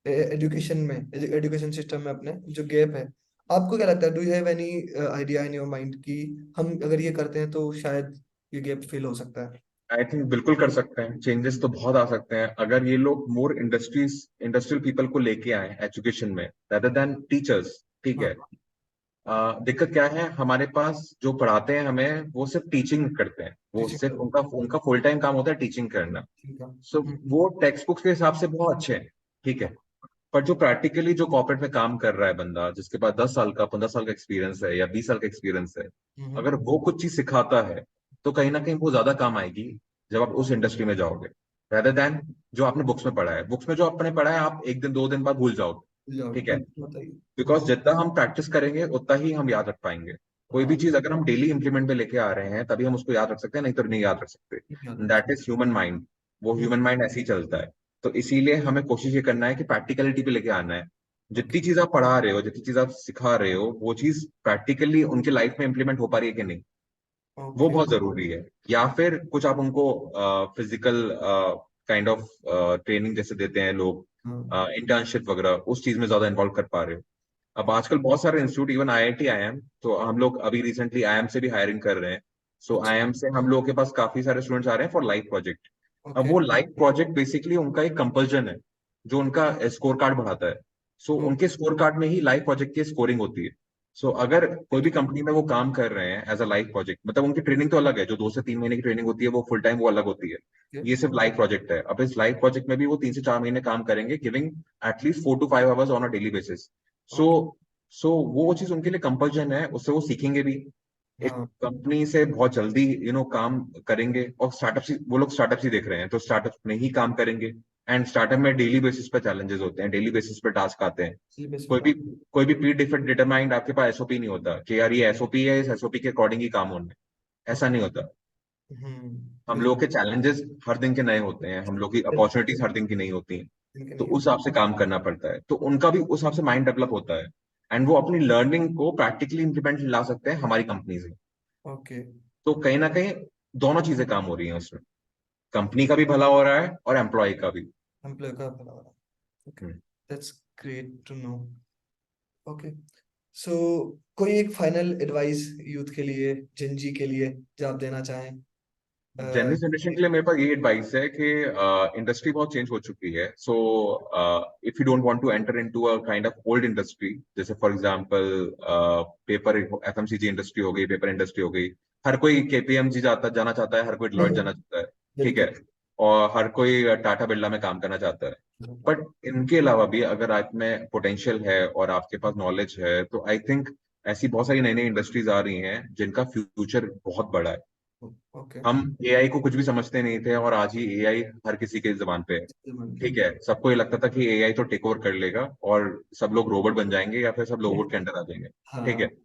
एजुकेशन में, एजुकेशन सिस्टम में अपने जो गैप है, आपको क्या लगता है, do you have any idea in your mind कि हम अगर ये करते हैं तो शायद ये गैप फिल हो सकता है? आई थिंक बिल्कुल कर सकते हैं, चेंजेस तो बहुत आ सकते हैं अगर ये लोग मोर इंडस्ट्रियल पीपल को लेके आए एजुकेशन में rather देन टीचर्स। ठीक हाँ, है। दिक्कत क्या है, हमारे पास जो पढ़ाते हैं हमें वो सिर्फ टीचिंग करते हैं, वो टीचिंग सिर्फ करो, उनका उनका फुल टाइम काम होता है टीचिंग करना। ठीक है। सो वो टेक्स्ट बुक्स के हिसाब से बहुत अच्छे हैं। ठीक है। हाँ, पर जो प्रैक्टिकली जो कॉर्पोरेट में काम कर रहा है बंदा, जिसके पास 10 साल का 15 साल का एक्सपीरियंस है या 20 साल का एक्सपीरियंस है, हम्म, अगर वो कुछ चीज सिखाता है तो कहीं ना कहीं वो ज्यादा काम आएगी जब आप उस इंडस्ट्री में जाओगे, rather देन जो आपने बुक्स में पढ़ा है। बुक्स में जो आपने पढ़ा है आप एक दिन 2 दिन बाद भूल जाओगे। भूल जाओगे, ठीक है। बिल्कुल, बताइए। बिकॉज जितना हम प्रैक्टिस करेंगे उतना ही हम याद रख पाएंगे। कोई भी हाँ, चीज अगर हम डेली इंप्लीमेंट में लेके आ रहे हैं तभी हम उसको याद रख सकते हैं, नहीं तो नहीं याद रख सकते। याद रख दैट सकते। Is human mind. वो हम्म, ह्यूमन माइंड ऐसे ही चलता है। तो इसीलिए हमें कोशिश ये करना है कि प्रैक्टिकलिटी पे लेके आना है। ओके, जितनी चीज आप पढ़ा रहे हो, जितनी चीज आप सिखा रहे हो, वो चीज प्रैक्टिकली उनके लाइफ में इंप्लीमेंट हो पा रही है कि नहीं, वो ओके। बहुत जरूरी है। या फिर कुछ आप उनको फिजिकल काइंड ऑफ ट्रेनिंग जैसे देते हैं लोग, हाँ, इंटर्नशिप वगैरह, उस चीज में ज्यादा इन्वॉल्व कर पा रहे हो। अब आजकल बहुत सारे इंस्टीट्यूट, इवन आईआईटी आईएम, तो हम लोग अभी रिसेंटली आईएम से भी हायरिंग कर रहे हैं। सो अच्छा, आईएम से हम लोग के पास काफी सारे स्टूडेंट्स आ रहे हैं फॉर लाइव प्रोजेक्ट। अब ओके, वो लाइव प्रोजेक्ट बेसिकली उनका एक कंपल्जन है जो उनका स्कोर कार्ड बढ़ाता है। सो उनके स्कोर कार्ड में ही लाइव प्रोजेक्ट की स्कोरिंग होती है। सो अगर कोई भी कंपनी में वो काम कर रहे हैं एज अ लाइव प्रोजेक्ट, मतलब उनकी ट्रेनिंग तो अलग है, जो 2 से 3 महीने की ट्रेनिंग होती है वो फुल टाइम वो अलग होती है। ओके, ये सिर्फ लाइव प्रोजेक्ट है। अब इस लाइव प्रोजेक्ट में भी वो 3 से 4 महीने काम करेंगे, giving at least 4 to 5 hours on a daily basis. So okay, so वो चीज उनके लिए कंपल्जन है, उससे वो सीखेंगे भी। एक हाँ, कंपनी से बहुत जल्दी काम करेंगे, और स्टार्टअप ही वो लोग स्टार्टअप ही देख रहे हैं तो स्टार्टअप में ही काम करेंगे। एंड स्टार्टअप में डेली बेसिस पे चैलेंजेस होते हैं, डेली बेसिस पे टास्क आते हैं। सिलेबस कोई बता। भी कोई भी प्री डिटरमाइंड आपके पास एसओपी नहीं होता कि यार ये एसओपी है, इस एसओपी के अकॉर्डिंग ही काम होना है, ऐसा नहीं होता। हम लोग के बिल्कुल, चैलेंजेस हर दिन के नए होते हैं, हम लोग की अपॉर्चुनिटीज हर दिन की नहीं होती हैं। इनके तो नहीं उस होते। हिसाब से काम करना पड़ता है, तो उनका भी उस हिसाब से माइंड डेवलप होता है। एंड वो अपनी लर्निंग को प्रैक्टिकली इंप्लीमेंट ला सकते हैं हमारी कंपनी से। ओके, तो कहीं ना कहीं दोनों चीजें काम हो रही हैं उसमें, कंपनी का भी भला हो रहा है और एम्प्लॉय का भी। एम्प्लॉय का भला हो रहा है। Okay, hmm. That's great to know. Okay, so कोई एक फाइनल एडवाइस यूथ के लिए, जिंजी के लिए, जो आप देना चाहें? जनरल जनरेशन के लिए मेरे पास ये एडवाइस है कि इंडस्ट्री बहुत चेंज हो चुकी है। So if you don't want to enter into a kind of old industry, जैसे for example paper FMCG industry हो गई, पेपर इंडस्ट्री हो गई। हर कोई केपीएमजी जाना चाहता है, हर कोई डिलॉयट जाना चाहता है। ठीक बिल्कुल, है। और हर कोई टाटा बिरला में काम करना चाहता है। बट इनके अलावा भी अगर आप में पोटेंशियल है और आपके पास नॉलेज है, तो आई थिंक ऐसी बहुत सारी नई नई इंडस्ट्रीज आ रही हैं जिनका फ्यूचर बहुत बड़ा है। ओके, हम एआई को कुछ भी समझते नहीं थे और आज ही एआई हर किसी के जबान पे है। ठीक है। सबको ये लगता था कि एआई तो टेक ओवर कर लेगा और सब लोग रोबोट बन जाएंगे या फिर सब रोबोट के अंडर आ जाएंगे। ठीक है। हाँ,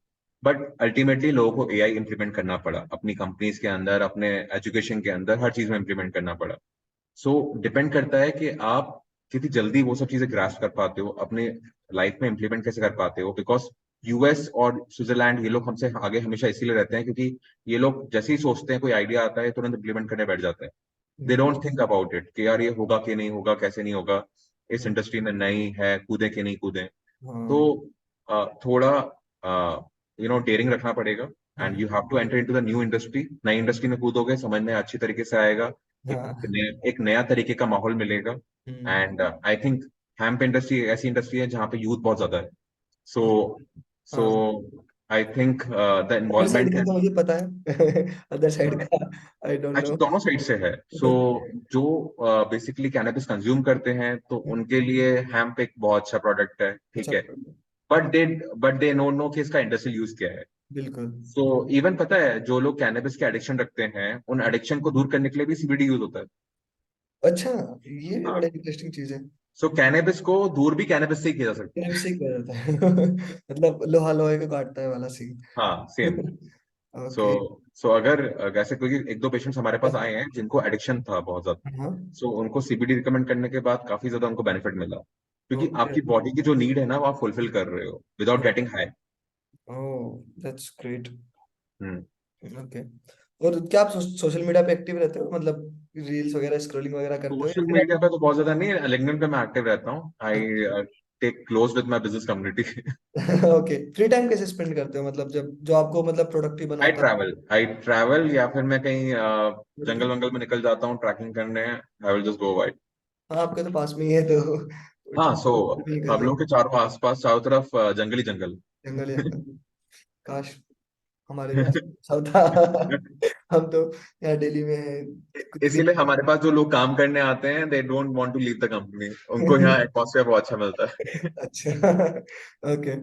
बट अल्टीमेटली लोगों को एआई इंप्लीमेंट करना पड़ा अपनी कंपनीज के अंदर, अपने एजुकेशन के अंदर, हर चीज में इंप्लीमेंट करना पड़ा। सो डिपेंड करता है कि आप कितनी जल्दी वो सब चीजें ग्रास्प कर पाते हो, अपने लाइफ में इंप्लीमेंट कैसे कर पाते हो। बिकॉज यूएस और स्विट्जरलैंड ये लोग हमसे आगे हमेशा इसीलिए रहते हैं क्योंकि ये लोग जैसे ही सोचते हैं कोई आइडिया आता है तुरंत इंप्लीमेंट करने बैठ जाते हैं। दे हम्म, डोंट थिंक अबाउट इट कि यार ये होगा कि नहीं होगा, कैसे नहीं होगा, इस हम्म, इंडस्ट्री में नहीं है, कूदे कि नहीं कूदे। तो हाँ, थोड़ा डेयरिंग रखना पड़ेगा। And hmm, you have to enter into the new industry. नई इंडस्ट्री में कूदोगे, समझ में अच्छी तरीके से आएगा। हाँ, एक नया तरीके का माहौल मिलेगा। Hmm, and I think hemp industry ऐसी इंडस्ट्री है जहाँ पे यूथ बहुत ज्यादा है। सो हाँ, सो हाँ। I think the other side involvement का है। तो मुझे पता है। अदर साइड का आई डोंट नो। एक्चुअली दोनों साइड से है। सो जो बेसिकली कैनबिस कंज्यूम करते हैं तो उनके लिए हेम्प एक बहुत अच्छा प्रोडक्ट है। ठीक अच्छा, है। But they but they know know कि इसका इंडस्ट्रियल यूज क्या है। बिल्कुल। सो इवन पता है, जो लोग कैनबिस के एडिक्शन रखते हैं उन एडिक्शन को दूर करने के लिए भी सीबीडी यूज होता है। अच्छा, ये भी हाँ। बड़ा इंटरेस्टिंग चीज है। सो कैनबिस को दूर भी कैनबिस से ही किया जा सकता है। मैंने भी सीख गया था। मतलब लोहा लोहे को काटता है वाला सीन। हाँ, सेम। सो ओके। सो अगर वैसे कोई एक दो पेशेंट्स हमारे पास आए हैं जिनको एडिक्शन था बहुत ज्यादा, हाँ, सो उनको सीबीडी रिकमेंड करने के बाद काफी ज्यादा उनको बेनिफिट मिला। क्योंकि ओके। आपकी बॉडी की जो नीड है ना वो आप फुलफिल कर रहे हो without getting high. Oh, that's great. Hmm. Okay. और क्या आप सोशल मीडिया पे एक्टिव रहते हो, मतलब रील्स वगैरह स्क्रॉलिंग वगैरह करते हो या सोशल फिर मीडिया पे तो बहुत ज्यादा नहीं, लिंक्डइन पे मैं एक्टिव रहता हूँ। आई आप take close with my business community. Okay, free time कैसे स्पेंड करते हो, मतलब जब जो आपको मतलब प्रोडक्टिव बनाता आई ट्रैवल या फिर मैं कहीं है? जंगल वंगल में निकल जाता हूँ ट्रैकिंग करने। I will just go wide. हाँ, आपके तो पास में ही है तो हाँ, ठीक सो है, निकल हम जाए। लोग के चारों आसपास चारों तरफ जंगल ही जंगल। जंगल ही जंगल। काश हमारे भी आसपास होता। हम तो यहाँ दिल्ली में हैं, कुछ भी इसीलिए हमारे पास जो लोग काम करने आते हैं they don't want to leave the company, उनको यहाँ एटमॉस्फेयर बहुत अच्छा मिलता है। अच्छा। Okay.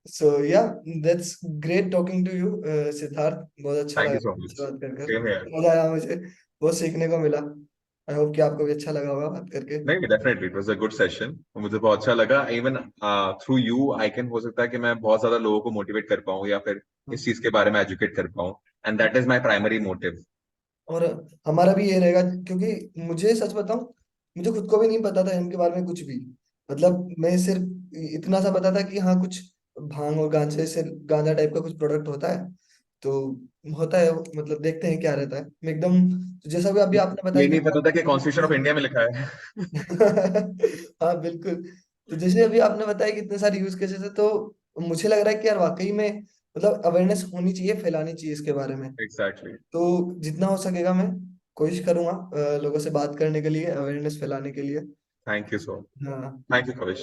So yeah, that's great talking to you Siddharth, बहुत अच्छा थैंक लगा यू सो आपसे मच। बात कर कर। Same here. मजा आया मुझे, बहुत सीखने को मिला। आई होप कि आपको भी अच्छा लगा होगा बात करके। नहीं, definitely it was a good session, मुझे बहुत अच्छा लगा। Even through you I can, हो सकता है कि मैं बहुत ज्यादा लोगों को मोटिवेट कर पाऊँ या फिर इस चीज के बारे में एजुकेट कर पाऊँ, and that is my primary motive. और हमारा भी ये रहेगा, क्योंकि मुझे सच बताऊं, मुझे खुद को भी नहीं पता था इनके बारे में कुछ भी। मतलब मैं सिर्फ इतना सा पता था कि हाँ, कुछ भांग और गांजे से, गांजा टाइप का कुछ प्रोडक्ट होता है, तो होता है, मतलब देखते हैं क्या रहता है। मैं एकदम, जैसा भी अभी आपने बताया ये नहीं पता था कि कॉन्स्टिट्यूशन ऑफ कि इंडिया में लिखा है। हाँ बिल्कुल। तो जैसे अभी आपने बताया कि इतने सारे यूज केसेस है, तो मुझे लग रहा है कि यार वाकई में मतलब अवेयरनेस होनी चाहिए, फैलानी चाहिए इसके बारे में। एग्जैक्टली। तो जितना हो सकेगा मैं कोशिश करूंगा लोगों से बात करने के लिए, अवेयरनेस फैलाने के लिए। थैंक यू सो हाँ। Thank you Kavish.